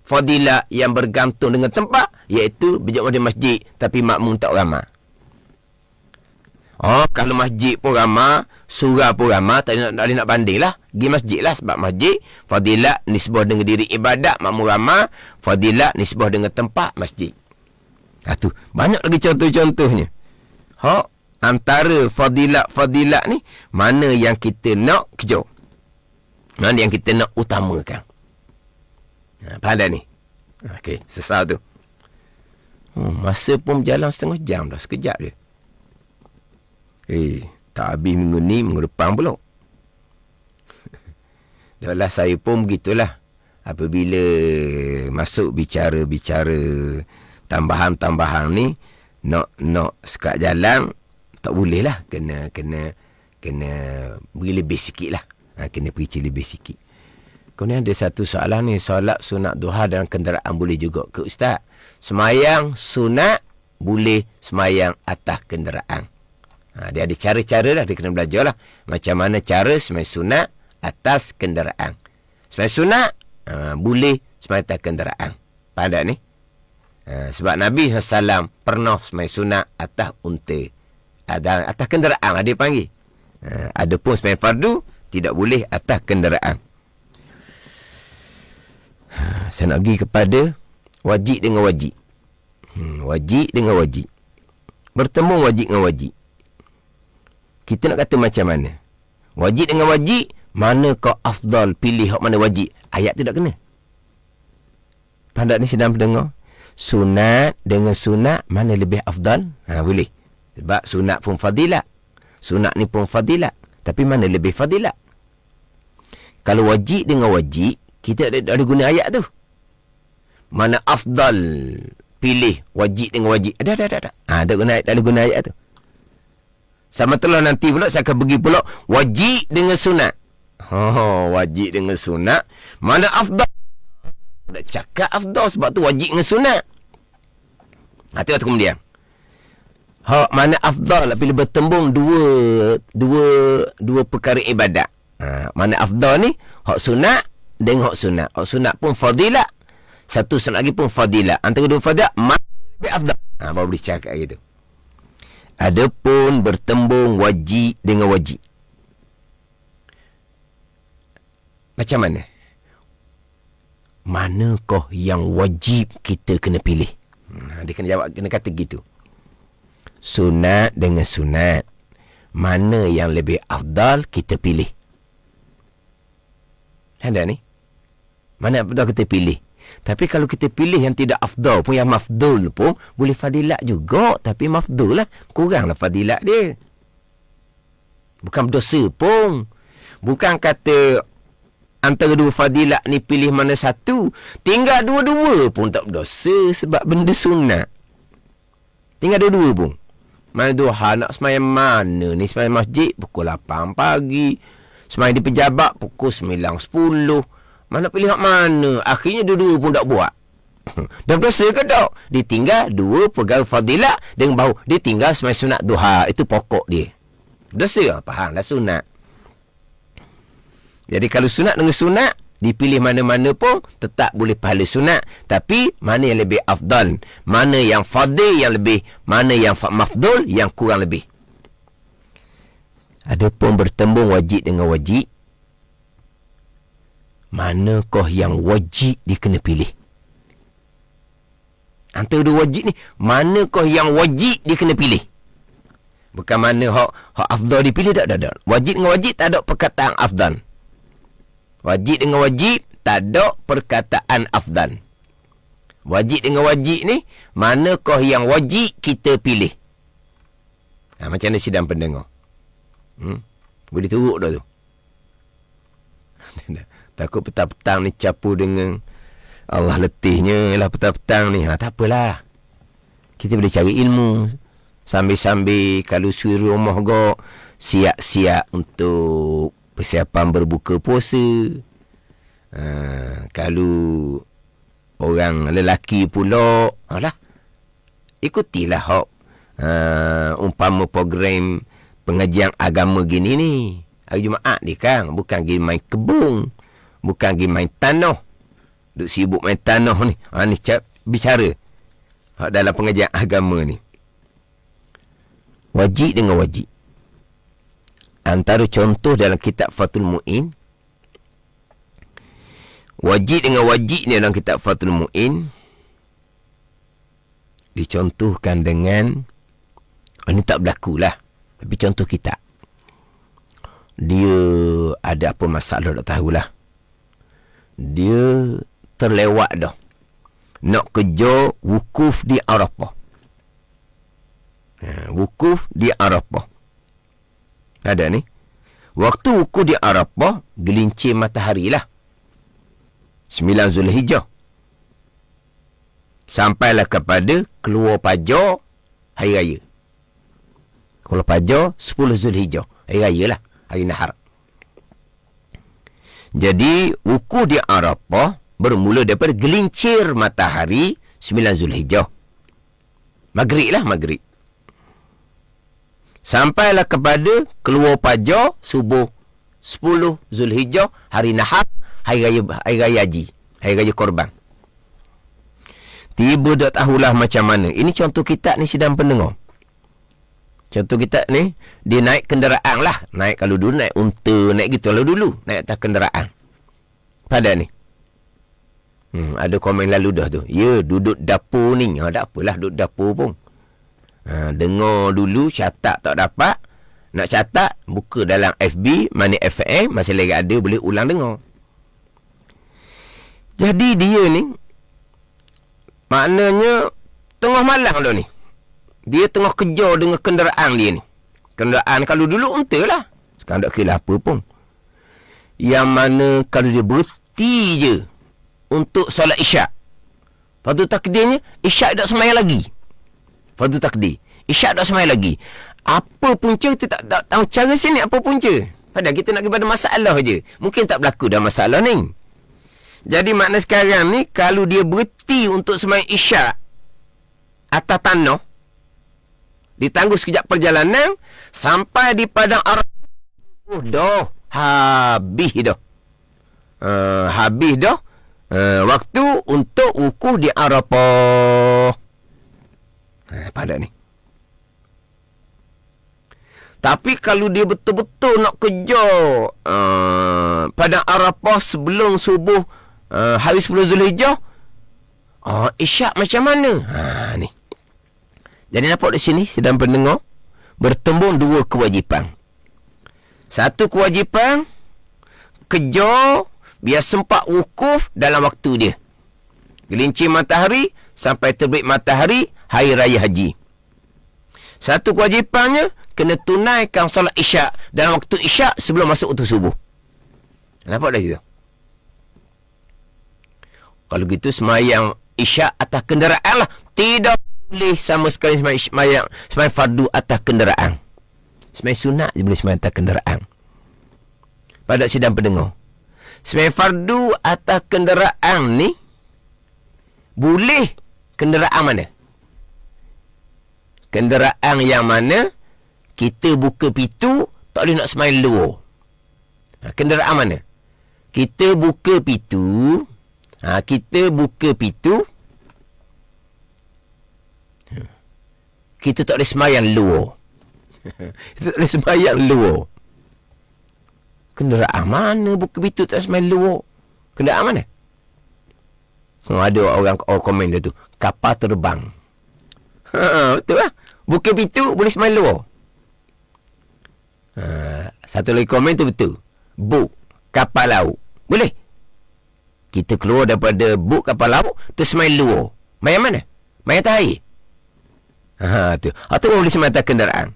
fadilah yang bergantung dengan tempat, iaitu berjemaah di masjid tapi makmum tak ramai. Kalau masjid pun ramai, surah pun ramai, tak nak banding lah. Pergi masjid lah, sebab masjid fadilah nisbah dengan diri ibadat, makmum ramai. Fadilah nisbah dengan tempat, masjid. Tu banyak lagi contoh-contohnya. Antara fadilah ni, mana yang kita nak kejar, mana yang kita nak utamakan. Faham dah ni? Okey, sesal tu. Masa pun berjalan setengah jam dah, sekejap je. Tak habis minggu ni, minggu depan pula. Dah lah, saya pun begitulah. Apabila masuk bicara-bicara tambahan-tambahan ni, nak sekat jalan, tak boleh lah. Kena beri lebih sikit lah. Kena perici lebih sikit. Kemudian ada satu soalan ni, solat sunat duha dalam kenderaan boleh juga ke Ustaz? Semayang sunat boleh semayang atas kenderaan. Dia ada cara-cara lah, dia kena belajar lah. Macam mana cara semayang sunat atas kenderaan. Semayang sunat boleh semayang atas kenderaan. Faham tak ni? Sebab Nabi SAW pernah semayang sunat atas unta. Atas kenderaan dia panggil. Ada pun semayang fardu tidak boleh atas kenderaan. Saya nak pergi kepada wajib dengan wajib. Wajib dengan wajib. Bertemu wajib dengan wajib. Kita nak kata macam mana? Wajib dengan wajib, mana kau afdal pilih hak mana wajib? Ayat tu tak kena. Pandai ni sedang mendengar. Sunat dengan sunat, mana lebih afdal? Boleh. Sebab sunat pun fadilat. Sunat ni pun fadilat. Tapi mana lebih fadilat? Kalau wajib dengan wajib, kita ada guna ayat tu. Mana afdal pilih wajib dengan wajib. Ada. Ada guna ayat tu. Sama telah nanti pula saya akan pergi pula wajib dengan sunat. Wajib dengan sunat, mana afdal? Dah cakap afdal, sebab tu wajib dengan sunat. Tengok tu kemudian. Mana afdal bila bertembung dua perkara ibadat. Mana afdal ni? Hak sunat dengan hak sunat. Hak sunat pun fadilah. Satu sunat lagi pun fadilah. Antara dua fadilah, mana lebih afdal? Baru boleh cakap gitu. Adapun bertembung wajib dengan wajib. Macam mana? Manakah yang wajib kita kena pilih? Dia kena jawab, kena kata gitu. Sunat dengan sunat, mana yang lebih afdal kita pilih? Ada ni? Mana yang afdal kita pilih? Tapi kalau kita pilih yang tidak afdal pun, yang mafdul pun, boleh fadilat juga. Tapi mafdul lah, kuranglah fadilat dia. Bukan berdosa pun. Bukan kata antara dua fadilat ni pilih mana satu. Tinggal dua-dua pun tak berdosa, sebab benda sunat. Tinggal dua-dua pun. Mana duha nak semayang mana ni? Semayang masjid pukul 8 pagi. Semayang di pejabat pukul 9, 10. Mana pilih hak mana? Akhirnya dua-dua pun tak buat. Dah berdosa ke tak? Ditinggal 2 pegawai fadilah dengan bahu ditinggal sembahyang sunat duha. Itu pokok dia. Berdosa, faham dah sunat. Jadi kalau sunat dengan sunat, dipilih mana-mana pun tetap boleh pahala sunat. Tapi mana yang lebih afdal, mana yang fadil yang lebih, mana yang mafdul yang kurang lebih. Adapun bertembung wajib dengan wajib, manakah yang wajib dia kena pilih? Antara dua wajib ni, manakah yang wajib dia kena pilih? Bukan mana hak afdal dipilih, tak. Wajib dengan wajib tak ada perkataan afdal. Wajib dengan wajib tak ada perkataan afdal. Wajib dengan wajib ni, manakah yang wajib kita pilih? Macam mana sidang pendengar? Boleh teruk dah tu. Takut petang-petang ni campur dengan Allah letihnya lah petang-petang ni. Tak apalah. Kita boleh cari ilmu. Sambil-sambil kalau suruh rumah kau, siap-siap untuk persiapan berbuka puasa. Kalau orang lelaki pula, ikutilah hak umpama program pengajian agama gini ni. Hari Jumaat ni kan, bukan pergi main kebun, bukan pergi main tanah. Duk sibuk main tanah ni. Ni bicara hak dalam pengajian agama ni. Wajib dengan wajib. Antara contoh dalam kitab Fathul Mu'in, wajib dengan wajib ni dalam kitab Fathul Mu'in dicontohkan dengan, ini tak berlaku lah, tapi contoh kitab. Dia ada apa masalah tak tahulah. Dia terlewat dah nak kerja wukuf di Arafah. Wukuf di Arafah. Ada ni. Waktu wukuf di Arafah, gelincir matahari lah. 9 Zulhijjah. Sampailah kepada keluar pajar hari raya. Keluar pajar 10 Zulhijjah. Hari raya lah. Hari Nahar. Jadi, wukuf di Arafah bermula daripada gelincir matahari 9 Zulhijjah. Maghrib lah, maghrib. Sampailah kepada keluar pajar subuh 10 Zulhijjah, hari Nahar, hari raya haji, hari raya korban. Tiba dah tahulah macam mana. Ini contoh kitab ni sidang pendengar. Contoh kitab ni, dia naik kenderaan lah. Naik kalau dulu naik unta, naik gitu kalau dulu. Naik atas kenderaan. Pada ni. Ada komen lalu dah tu. Ya, duduk dapur ni. Tak apalah duduk dapur pun. Dengar dulu, catat tak dapat. Nak catat, buka dalam FB, Money FM, masih lagi ada, boleh ulang dengar. Jadi dia ni, maknanya, tengah malam dah ni. Dia tengah kejar dengan kenderaan dia ni. Kenderaan kalau dulu unta lah. Sekarang tak kira apa pun. Yang mana kalau dia berhenti je untuk solat isyak. Lepas tu takdirnya, isyak tak semayang lagi. Fardu takdir. Isyak tak semayang lagi. Apa punca kita tak tahu cara sini apa punca. Padahal kita nak kepada masalah je. Mungkin tak berlaku dah masalah ni. Jadi makna sekarang ni, kalau dia berhenti untuk semayang isyak atas tanah, ditangguh sekejap perjalanan, sampai di padang Arafah, dah habis dah. Habis dah waktu untuk wukuf di Arafah. Pada ni. Tapi kalau dia betul-betul nak kejar pada Arafah sebelum subuh hari 10 Zulhijjah, isyak macam mana? Ni. Jadi nampak di sini sedang pendengar bertembung dua kewajipan. Satu kewajipan kejar biar sempat wukuf dalam waktu dia. Gelincir matahari sampai terbit matahari hari raya haji. Satu kewajipannya kena tunaikan solat isyak dalam waktu isyak sebelum masuk waktu subuh. Nampak dah situ? Kalau gitu semayang isyak atas kenderaan lah. Tidak boleh sama sekali semayang fardu atas kenderaan. Semayang sunat je boleh semayang atas kenderaan. Pada sidang pendengar, semayang fardu atas kenderaan ni Boleh kenderaan mana? Kenderaan yang mana kita buka pintu tak boleh nak sembahyang luar. Kenderaan mana? Kita buka pintu, kita tak boleh sembahyang luar. Kita tak boleh sembahyang luar. Kenderaan mana buka pintu tak sembahyang luar? Kenderaan mana? Ada orang komen dia tu, kapal terbang. Betul lah. Buka pintu boleh sembahyang luar. Satu lagi komen tu betul. Buk kapal laut boleh. Kita keluar daripada buk kapal laut tersembahyang luar. Main mana? Main atas air. Tu. Atau boleh sembahyang atas kenderaan.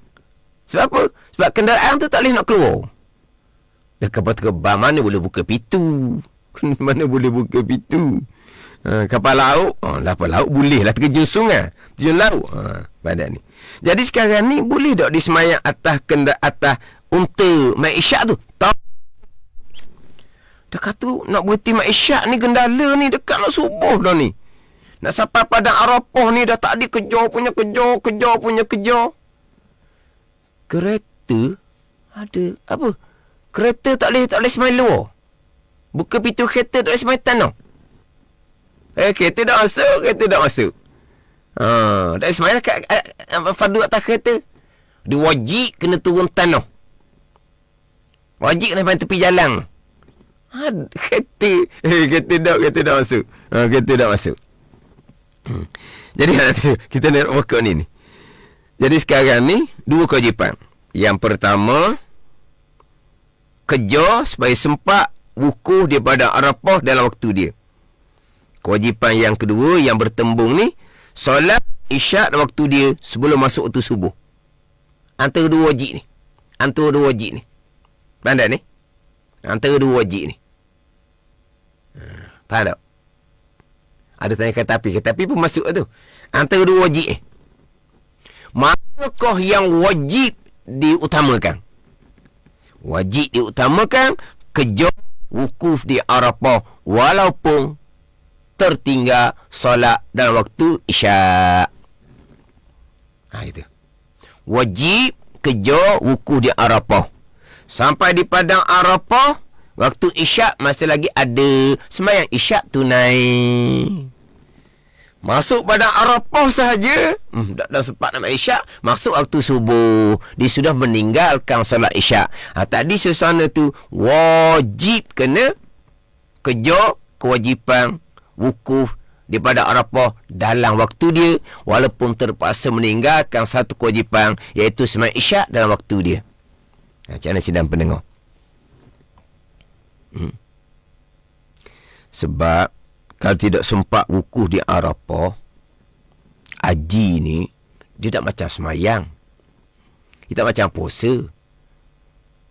Sebab apa? Sebab kenderaan tu tak boleh nak keluar. Dah kapal terbang mana boleh buka pintu? Mana boleh buka pintu? Kapal laut, kapal laut boleh lah terjun sungai, terjun laut. Pada ni. Jadi sekarang ni boleh tak disemayang atas atas unta mai isyak tu? Tak. Dekat tu nak berhenti mai isyak ni gendala ni dekat nak subuh dah ni. Nak sampai padang Arafah ni dah tak ada kejar. Kereta ada apa? Kereta tak boleh semayang luar. Buka pintu kereta tak boleh semayang tanah. Kereta dah masuk. Dah semayang kat fardu atas kereta. Dia wajib kena turun tanah. Wajib kena sampai tepi jalan. Kereta dah masuk. Kereta dah masuk. Jadi kita nak pokok ni. Jadi sekarang ni dua kewajipan. Yang pertama, kejar supaya sempat wukuf daripada Arafah dalam waktu dia. Kewajipan yang kedua yang bertembung ni, solat isyak dalam waktu dia sebelum masuk waktu subuh. Antara dua wajib ni. Faham ni? Antara dua wajib ni. Faham tak? Ada tanya katapi pun masuk tu. Antara dua wajib ni. Manakah yang wajib diutamakan? Wajib diutamakan kejar wukuf di Arafah walaupun tertinggal solat dalam waktu isyak. Itu. Wajib kejar wukuf di Arafah. Sampai di padang Arafah, waktu isyak masih lagi ada sembahyang isyak tunai. Masuk padang Arafah sahaja, dah sempat nak isyak, masuk waktu subuh, dia sudah meninggalkan solat isyak. Tadi suasana tu wajib kena kejar kewajipan wukuf di padang Arafah dalam waktu dia, walaupun terpaksa meninggalkan satu kewajipan, iaitu sembahyang isyak dalam waktu dia. Macam mana sidang pendengar? Sebab kalau tidak sempat wukuf di Arafah, haji ni dia tak macam semayang, dia tak macam puasa.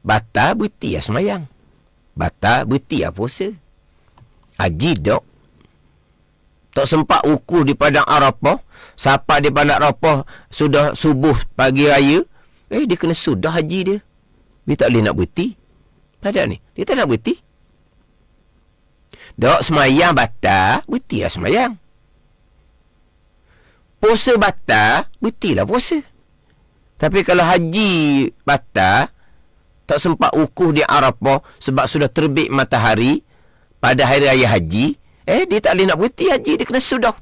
Batal berhenti lah semayang, batal berhenti lah puasa. Haji tak sempat wukuf di padang Arafah, sampai di padang Arafah sudah subuh pagi raya, dia kena sudah haji dia. Dia tak boleh nak berhenti. Pada ni dia tak nak berhenti. Dok semayang batal, berhentilah semayang. Puasa batal, berhentilah puasa. Tapi kalau haji batal, tak sempat wukuf di Arafah sebab sudah terbit matahari pada hari raya haji, dia tak boleh nak berhenti haji, dia kena sudah.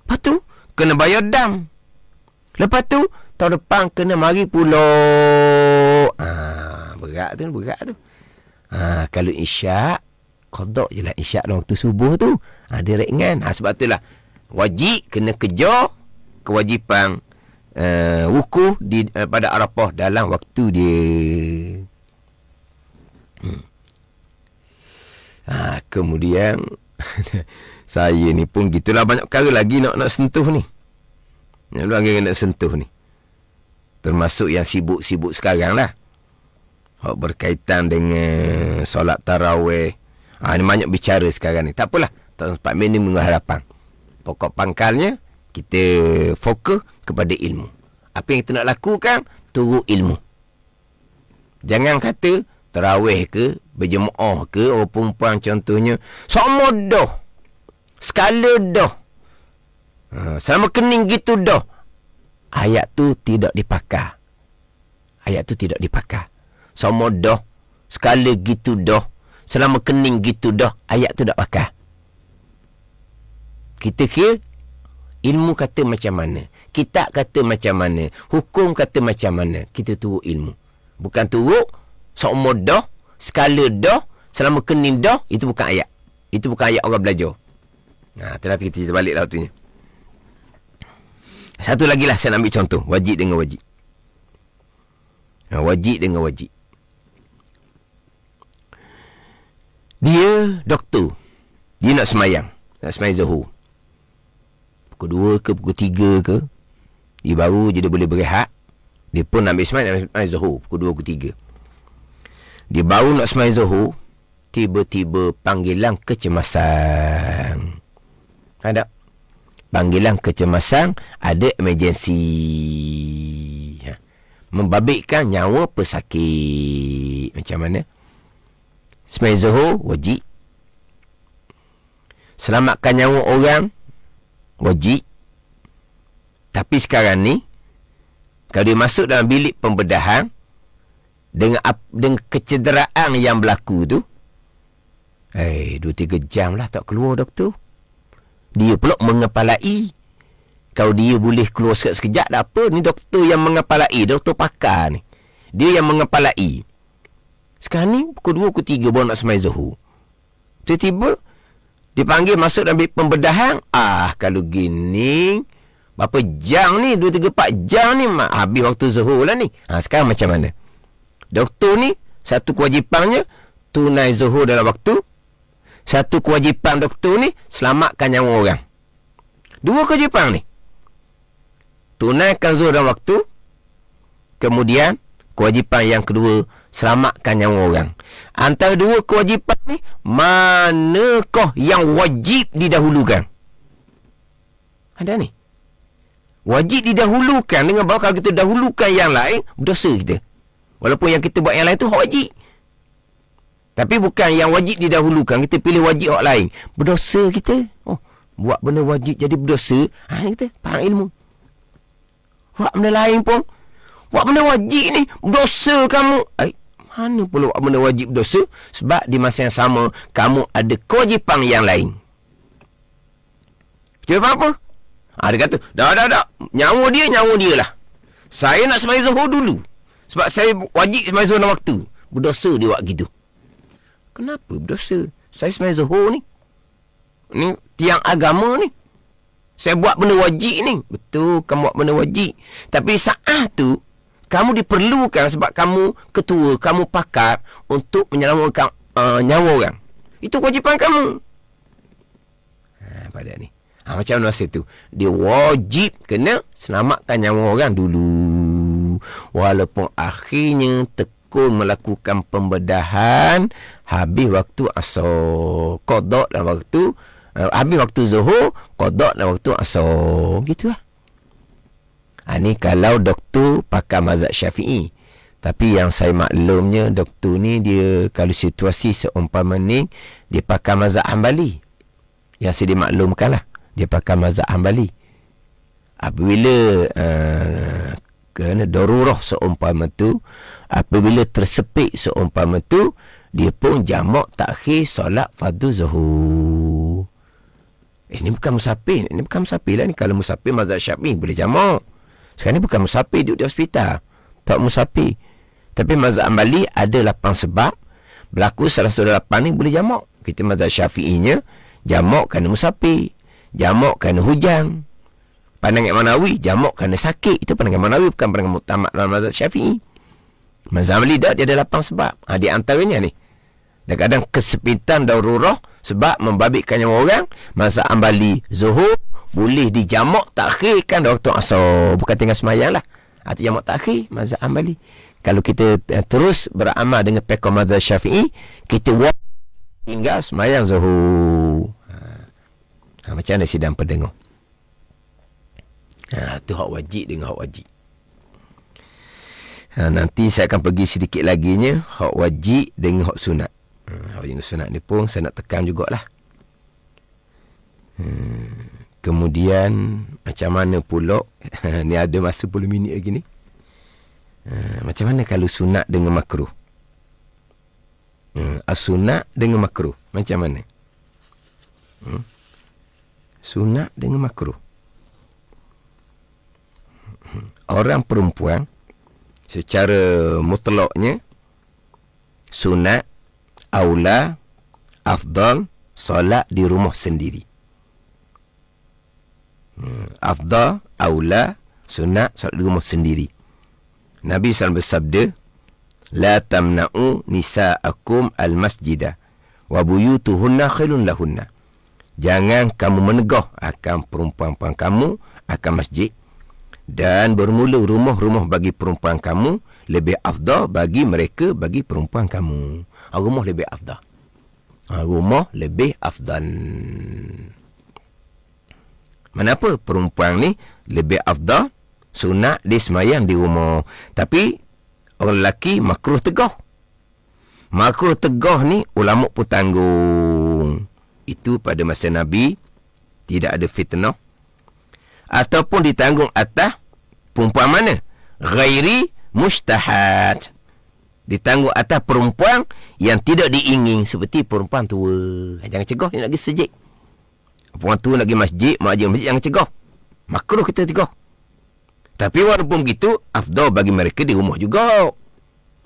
Lepas tu kena bayar dam. Lepas tu tahun depan kena mari pula. Berat tu. Kalau isyak, qada je lah isyak dalam waktu subuh tu. Dia ringan. Sebab itulah wajib kena kejar kewajipan wukuf pada Arafah dalam waktu dia. Kemudian saya ni pun gitulah, banyak perkara lagi nak sentuh ni. Nak sentuh ni. Termasuk yang sibuk-sibuk sekarang lah. Berkaitan dengan solat tarawih. Ni banyak bicara sekarang ni. Tak apalah. Tak sempat minit minggu hadapan. Pokok pangkalnya, kita fokus kepada ilmu. Apa yang kita nak lakukan, turu ilmu. Jangan kata tarawih ke, berjemaah ke, orang perempuan contohnya, sama dah. Skala dah. Selama kening gitu dah. Ayat tu tidak dipakai. Sama dah. Skala gitu dah. Selama kening gitu dah. Ayat tu tak pakai. Kita kira ilmu kata macam mana, kitab kata macam mana, hukum kata macam mana, kita turut ilmu. Bukan turut sama dah, skala dah, selama kening dah. Itu bukan ayat. Itu bukan ayat orang belajar. Tetapi kita cerita balik lah waktunya. Satu lagi lah saya nak ambil contoh. Wajib dengan wajib. Wajib dengan wajib. Dia doktor. Dia nak semayang. Nak semayang Zuhur. Pukul 2 ke pukul 3 ke. Dia baru je dia boleh berehat. Dia pun nak ambil semayang Zuhur. Pukul 2 ke 3. Dia baru nak semayang Zuhur. Tiba-tiba panggilan kecemasan. Ada panggilan kecemasan, ada emergency. Membabitkan nyawa pesakit. Macam mana? Semayang Zuhur wajib. Selamatkan nyawa orang wajib. Tapi sekarang ni, kalau dia masuk dalam bilik pembedahan dengan kecederaan yang berlaku tu, 2-3 jam lah tak keluar doktor. Dia pula mengepalai. Kalau dia boleh keluar sekejap tak apa. Ni doktor yang mengepalai, doktor pakar ni. Dia yang mengepalai. Sekarang ni pukul 2, pukul 3 baru nak semayang Zuhur. Tiba-tiba dipanggil masuk dalam bilik pembedahan. Kalau gini, berapa jam ni? 2-3-4 jam ni habis waktu Zuhur lah ni. Sekarang macam mana? Doktor ni, satu kewajipannya tunai Zuhur dalam waktu. Satu kewajipan doktor ni, selamatkan nyawa orang. 2 kewajipan ni. Tunaikan Zuhur dalam waktu. Kemudian, kewajipan yang kedua, selamatkan nyawa orang. Antara 2 kewajipan ni, manakah yang wajib didahulukan? Ada ni. Wajib didahulukan dengan bahawa kalau kita dahulukan yang lain, berdosa kita. Walaupun yang kita buat yang lain tu hak wajib. Tapi bukan yang wajib didahulukan, kita pilih wajib hak lain. Berdosa kita. Buat benda wajib jadi berdosa. Ni kita faham ilmu. Buat benda lain pun, buat benda wajib ni, berdosa kamu. Mana pula buat benda wajib berdosa? Sebab di masa yang sama, kamu ada kewajipan yang lain. Kewajipan apa? Dia kata, dah. Nyawa dia lah. Saya nak semayang Zuhur dulu. Sebab saya wajib semayang Zuhur dalam waktu. Berdosa dia buat gitu. Kenapa berdosa? Saya semayang Zuhur ni. Ni tiang agama ni. Saya buat benda wajib ni. Betul, kamu buat benda wajib. Tapi saat tu, kamu diperlukan sebab kamu ketua, kamu pakar untuk menyelamatkan nyawa orang. Itu kewajipan kamu. Pada ni. Macam mana masa tu? Dia wajib kena selamatkan nyawa orang dulu. Walaupun akhirnya tekun melakukan pembedahan, habis waktu asar, qada dalam waktu, habis waktu Zuhur, qada dalam waktu asar. Gitu lah. Ni kalau doktor pakai mazhab Syafi'i. Tapi yang saya maklumnya, doktor ni dia kalau situasi seumpama ni, dia pakai mazhab Hanbali. Yang saya dimaklumkan lah, dia pakai mazhab Hanbali. Apabila kena darurah seumpama tu, apabila tersepit seumpama tu, dia pun jamak takhir solat fardu Zuhur. Ini bukan musafir. Ini bukan musafir lah ni. Kalau musafir mazhab Syafi'i boleh jamak. Sekarang ni bukan musafir duduk di hospital. Tak musafir. Tapi mazhab Hanbali ada 8 sebab. Berlaku salah satu 8 ni boleh jamak. Kita mazhab Syafi'inya jamak kerana musafir, jamak kerana hujan. Pandangan Manawi jamak kerana sakit. Itu pandangan Manawi, bukan pandangan muktamad dalam mazhab Syafi'i. Mazhab Hanbali dia ada 8 sebab. Di antaranya ni, kadang-kadang kesepitan darurah sebab membabitkan nyawa orang. Mazhab Hanbali Zuhur boleh dijamak takhirkan waktu asar. Bukan tinggal semayang lah. Itu jamak takhir mazhab Hanbali. Kalau kita terus beramal dengan pekoh mazhab Syafi'i, kita tinggal semayang Zuhur. Macam mana sidang pendengar? Itu hak wajib dengan hak wajib. Nanti saya akan pergi sedikit laginya hak wajib dengan hak sunat. Hak wajib dengan sunat ni pun saya nak tekan jugalah. Kemudian macam mana pula ni ada masa 10 minit lagi ni. Macam mana kalau sunat dengan makruh? Sunat dengan makruh macam mana? Sunat dengan makruh. Orang perempuan secara mutlaknya sunat, aula, afdal solat di rumah sendiri. Afdal, aula, sunat solat di rumah sendiri. Nabi SAW bersabda, la tamna'u nisa'akum al-masjidah wa buyutuhunna khairun lahunna. Jangan kamu menegah akan perempuan-perempuan kamu akan masjid, dan bermula rumah-rumah bagi perempuan kamu lebih afdal bagi mereka bagi perempuan kamu. Rumah lebih afdal. Rumah lebih afdal. Kenapa perempuan ni lebih afdal? Sunat dia semayang di rumah. Tapi orang lelaki makruh tegah. Makruh tegah ni ulama pun tanggung. Itu pada masa Nabi tidak ada fitnah. Ataupun ditanggung atas perempuan mana? Ghairi mustahad. Ditanggung atas perempuan yang tidak diingin, seperti perempuan tua. Jangan cegah, dia nak pergi sejik. Perempuan tua nak pergi masjid, mak masjid, jangan cegah. Makruh kita tegah. Tapi walaupun begitu, afdal bagi mereka di rumah juga.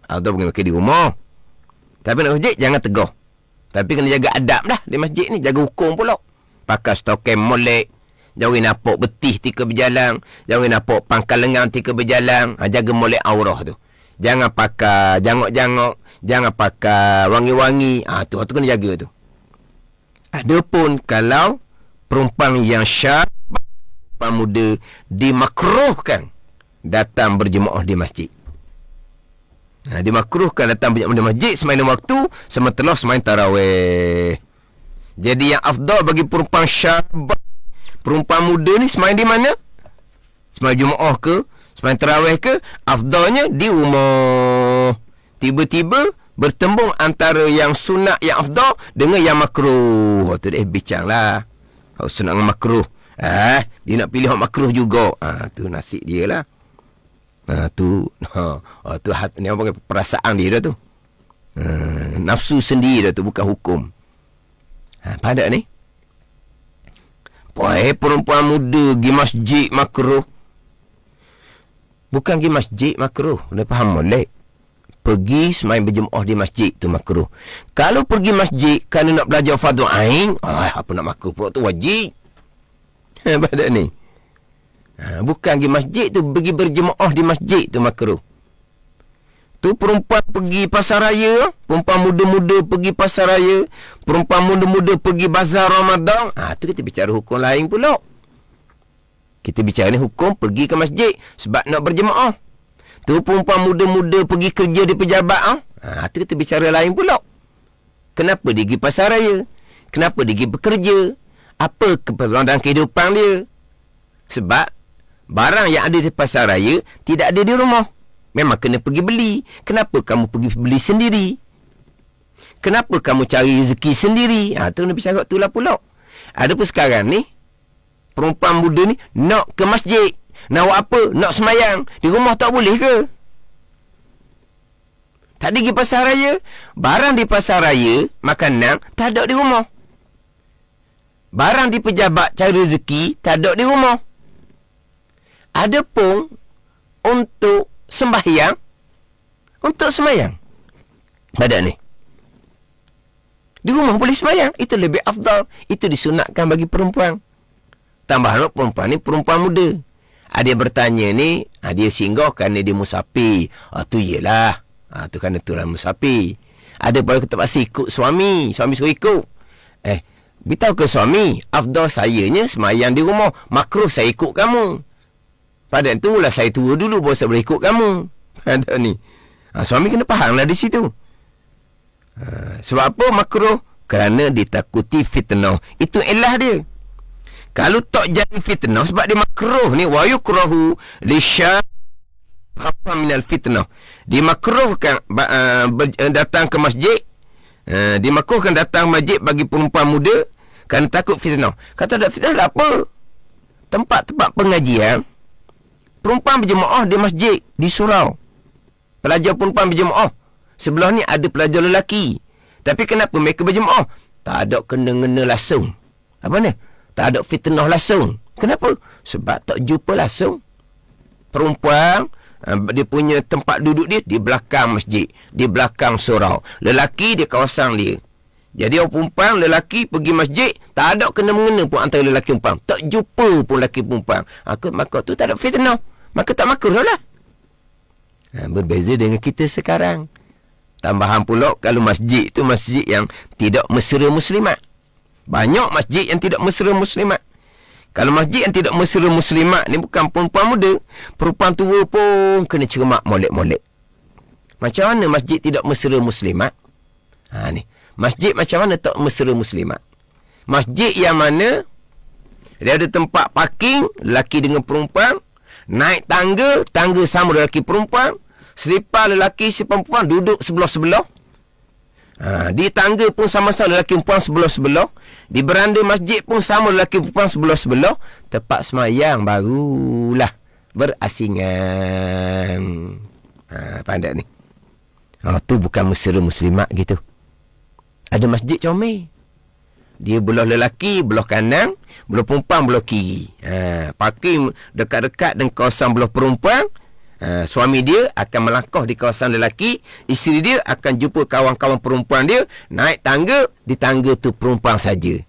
Afdal bagi mereka di rumah. Tapi nak masjid, jangan tegah. Tapi kena jaga adab dah di masjid ni. Jaga hukum pula. Pakai stokem molek. Jangan nampak betih tika berjalan. Jangan nampak pangkal lengan tika berjalan. Jaga molek aurah tu. Jangan pakai jangok-jangok. Jangan pakai wangi-wangi. Tu kena jaga tu. Adapun kalau perempuan yang syab, perempuan muda, dimakruhkan datang berjemaah di masjid. Dimakruhkan datang berjemaah di masjid sembahyang waktu sementara sembahyang tarawih. Jadi yang afdal bagi perempuan syab, perempuan muda ni sembahyang di mana? Sembahyang Jumaat ke, sembahyang tarawih ke, afdalnya di rumah. Tiba-tiba bertembung antara yang sunat yang afdal dengan yang makruh. Tu dia bincang lah. Sunat dengan makruh. Dia nak pilih hak makruh juga. Tu nasib dia lah. Tu ni apa panggil, perasaan dia dah tu. Nafsu sendiri dah tu, bukan hukum. Pada ni perempuan muda pergi masjid makruh. Bukan pergi masjid makruh, boleh faham molek. Pergi sembahyang berjemaah di masjid tu makruh. Kalau pergi masjid kerana nak belajar fardu ain, apa nak makruh pula tu, wajib. Pada ni bukan pergi masjid tu, pergi berjemaah di masjid tu makruh. Tu perempuan pergi pasar raya, perempuan muda-muda pergi pasar raya, perempuan muda-muda pergi bazar Ramadan. Tu kita bicara hukum lain pula. Kita bicara ni hukum pergi ke masjid sebab nak berjemaah. Tu perempuan muda-muda pergi kerja di pejabat. Tu kita bicara lain pula. Kenapa dia pergi pasar raya? Kenapa dia pergi bekerja? Apa keperluan dalam kehidupan dia? Sebab barang yang ada di pasar raya tidak ada di rumah. Memang kena pergi beli. Kenapa kamu pergi beli sendiri? Kenapa kamu cari rezeki sendiri? Tu nak bicara tu lah pula. Ada pun sekarang ni, perempuan muda ni nak ke masjid. Nak buat apa? Nak semayang. Di rumah tak boleh ke? Tak ada pergi pasar raya. Barang di pasar raya, makanan, tak ada di rumah. Barang di pejabat cari rezeki, tak ada di rumah. Adapun untuk sembahyang, pada ni di rumah boleh sembahyang. Itu lebih afdal. Itu disunatkan bagi perempuan. Tambah perempuan ni perempuan muda. Ada yang bertanya ni, dia singgah kerana dia musafir. Tu yelah. Tu kerana tu lah musafir. Ada pula terpaksa ikut suami. Suami suruh ikut. Beritahu ke suami, afdal sayanya semayang di rumah. Makruh saya ikut kamu. Pada tu lah saya tua dulu baru saya boleh ikut kamu. Ada ni. Suami kena faham lah di situ. Sebab apa makruh? Kerana ditakuti fitnah. Itu elah dia. Kalau tak jadi fitnah sebab dia makruh ni, wa yukrahu li syab apa minal fitnah. Dimakruhkan datang ke masjid. Dimakruhkan datang masjid bagi perempuan muda Kerana takut fitnah. Kata tak fitnah tak apa. Tempat-tempat pengajian, perempuan berjemaah di masjid, di surau. Pelajar perempuan berjemaah. Sebelah ni ada pelajar lelaki. Tapi kenapa mereka berjemaah? Tak ada kena-ngena langsung. Apa ni? Tak ada fitnah langsung. Kenapa? Sebab tak jumpa langsung. Perempuan, dia punya tempat duduk dia di belakang masjid, di belakang surau. Lelaki dia kawasan dia. Jadi orang perempuan, lelaki pergi masjid, tak ada kena-mengena pun antara lelaki perempuan. Tak jumpa pun lelaki perempuan. Maka tu tak ada fitnah. Maka tak makruh lah. Berbeza dengan kita sekarang. Tambahan pula, kalau masjid tu masjid yang tidak mesra muslimat. Banyak masjid yang tidak mesra muslimat. Kalau masjid yang tidak mesra muslimat ni bukan perempuan muda, perempuan tua pun kena cermak molek-molek. Macam mana masjid tidak mesra muslimat? Ni. Masjid macam mana tak mesra muslimat? Masjid yang mana dia ada tempat parking lelaki dengan perempuan, naik tangga, tangga sama lelaki perempuan, selipar lelaki si perempuan duduk sebelah-sebelah. Di tangga pun sama-sama lelaki perempuan sebelah-sebelah. Di beranda masjid pun sama lelaki perempuan sebelah-sebelah. Tempat semayang barulah berasingan. Pandai ni. Tu bukan mesra muslimat gitu. Ada masjid comel. Dia belah lelaki, belah kanan, belah perempuan, belah kiri. Parking dekat-dekat dengan kawasan belah perempuan. Suami dia akan melangkah di kawasan lelaki, isteri dia akan jumpa kawan-kawan perempuan dia, naik tangga, di tangga tu perempuan saja.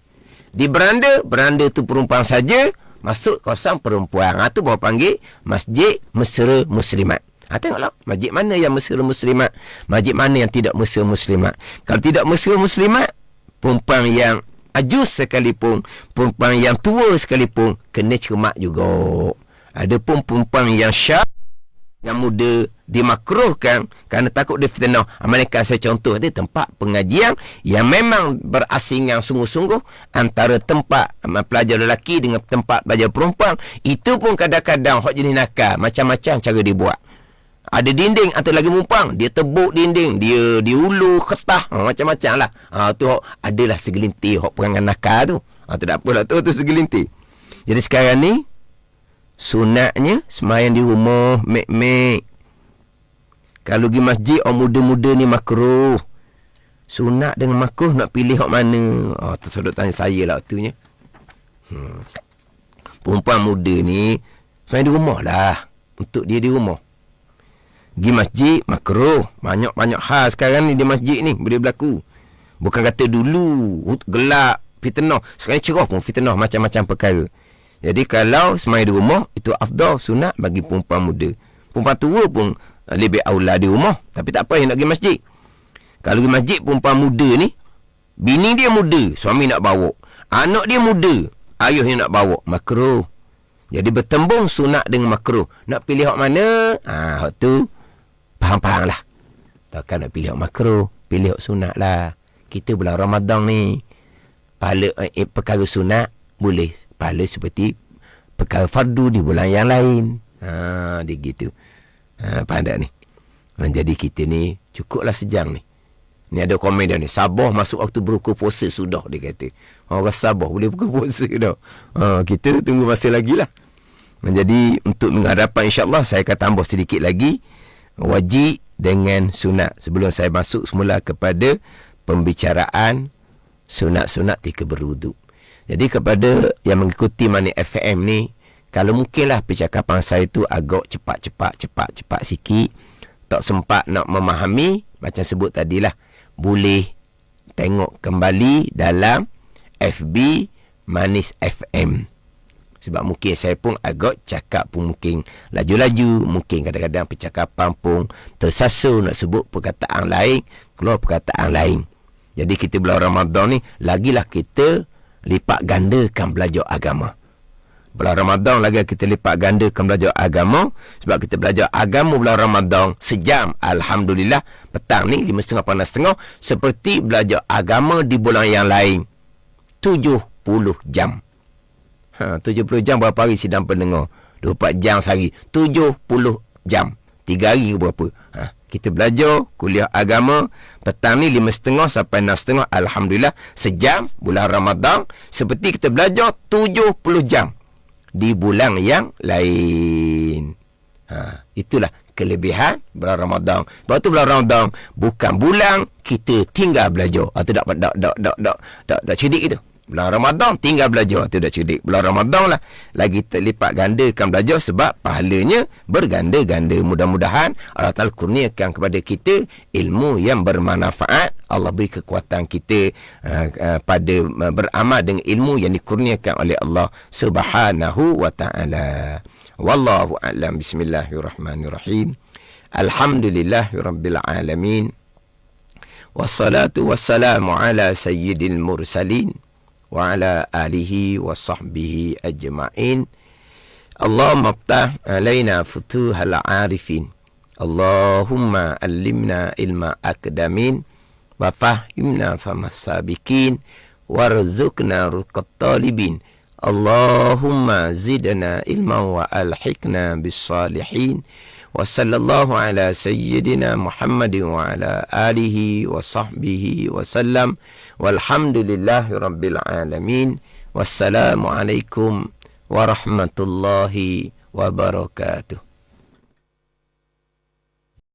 Di beranda, beranda tu perempuan saja, masuk kawasan perempuan. Tu baru panggil masjid mesra muslimat. Tengoklah, masjid mana yang mesra muslimat, masjid mana yang tidak mesra muslimat. Kalau tidak mesra muslimat, perempuan yang ajus sekalipun, perempuan yang tua sekalipun, kena cermat juga. Ada pun perempuan yang syab, yang muda, dimakruhkan kerana takut dia fitnah. Malaikat saya contoh dia tempat pengajian yang memang berasingan sungguh-sungguh antara tempat pelajar lelaki dengan tempat pelajar perempuan. Itu pun kadang-kadang hak jenis nakal, macam-macam cara dibuat. Ada dinding antara lagi perempuan, dia tebuk dinding, dia diulu ketah, macam-macam lah. Tu adalah segelintir hak perangai nakal tu. Tu tak apalah, tu segelintir. Jadi sekarang ni sunatnya semayang di rumah, mek-mek. Kalau pergi masjid orang muda-muda ni makruh. Sunat dengan makruh nak pilih hak mana? Tu sodok tanya saya lah waktunya. Perempuan muda ni semayang di rumah lah. Untuk dia di rumah. Pergi masjid makruh. Banyak-banyak hal sekarang ni di masjid ni boleh berlaku. Bukan kata dulu gelap fitnah, sekarang cerah pun fitnah, macam-macam perkara. Jadi kalau semayang di rumah, itu afdal, sunat bagi perempuan muda. Perempuan tua pun lebih aula di rumah, tapi tak apa yang nak pergi masjid. Kalau pergi masjid perempuan muda ni, bini dia muda, suami nak bawa, anak dia muda, ayahnya nak bawa, makruh. Jadi bertembung sunat dengan makruh. Nak pilih hak mana? Hak tu faham-faham lah. Takkan nak pilih hak makruh, pilih hak sunat lah. Kita bulan Ramadan ni, pahala perkara sunat boleh, pahala seperti perkara fardu di bulan yang lain. Dia gitu. Pandai ni. Jadi kita ni cukuplah sejam ni. Ni ada komen dia ni, Sabah masuk waktu berbuka puasa sudah, dia kata. Orang Sabah boleh buka puasa dah. Kita tunggu masa lagi lah. Jadi untuk menghadapan insyaAllah, saya akan tambah sedikit lagi wajib dengan sunat sebelum saya masuk semula kepada pembicaraan sunat-sunat ketika berwuduk. Jadi kepada yang mengikuti Money FM ni, kalau mungkinlah percakapan saya tu agak cepat sikit, tak sempat nak memahami, macam sebut tadilah, boleh tengok kembali dalam FB Manis FM. Sebab mungkin saya pun agak cakap pun mungkin laju-laju, mungkin kadang-kadang percakapan pun tersasul nak sebut perkataan lain, keluar perkataan lain. Jadi kita bulan Ramadan ni, lagilah kita lipat gandakan belajar agama. Bulan Ramadan lagi kita lipat gandakan belajar agama. Sebab kita belajar agama bulan Ramadan sejam, alhamdulillah. Petang ni 5.30 6.30, seperti belajar agama di bulan yang lain 70 jam. 70 jam berapa hari sidang pendengar? 24 jam sehari, 70 jam. 3 hari ke berapa? Kita belajar kuliah agama petang ni 5.30 sampai 6.30. Alhamdulillah, sejam bulan Ramadan. Seperti kita belajar 70 jam di bulan yang lain. Itulah kelebihan bulan Ramadan. Sebab tu bulan Ramadan bukan bulan kita tinggal belajar. Itu tak cerdik itu. Bulan Ramadan tinggal belajar, tu dah cerdik. Bulan Ramadan lah lagi terlipat gandakan belajar sebab pahalanya berganda-ganda. Mudah-mudahan Allah Ta'ala kurniakan kepada kita ilmu yang bermanfaat. Allah beri kekuatan kita pada beramal dengan ilmu yang dikurniakan oleh Allah Subhanahu wa Ta'ala. Wallahu a'lam. Bismillahirrahmanirrahim. Alhamdulillahirabbil alamin. Wassalatu wassalamu ala sayyidil mursalin wa ala alihi wa sahbihi ajma'in. Allahumma aftah alaina futuhal arifin. Allahumma allimna ilma akdamin wa fahimna famas sabiqin warzuqna ruqat talibin. Allahumma zidna ilma wa alhiqna bis salihin. Wa sallallahu ala sayyidina Muhammadin wa ala alihi wa sahbihi wa sallam. Walhamdulillahi rabbil alamin. Wassalamu alaikum warahmatullahi wabarakatuh.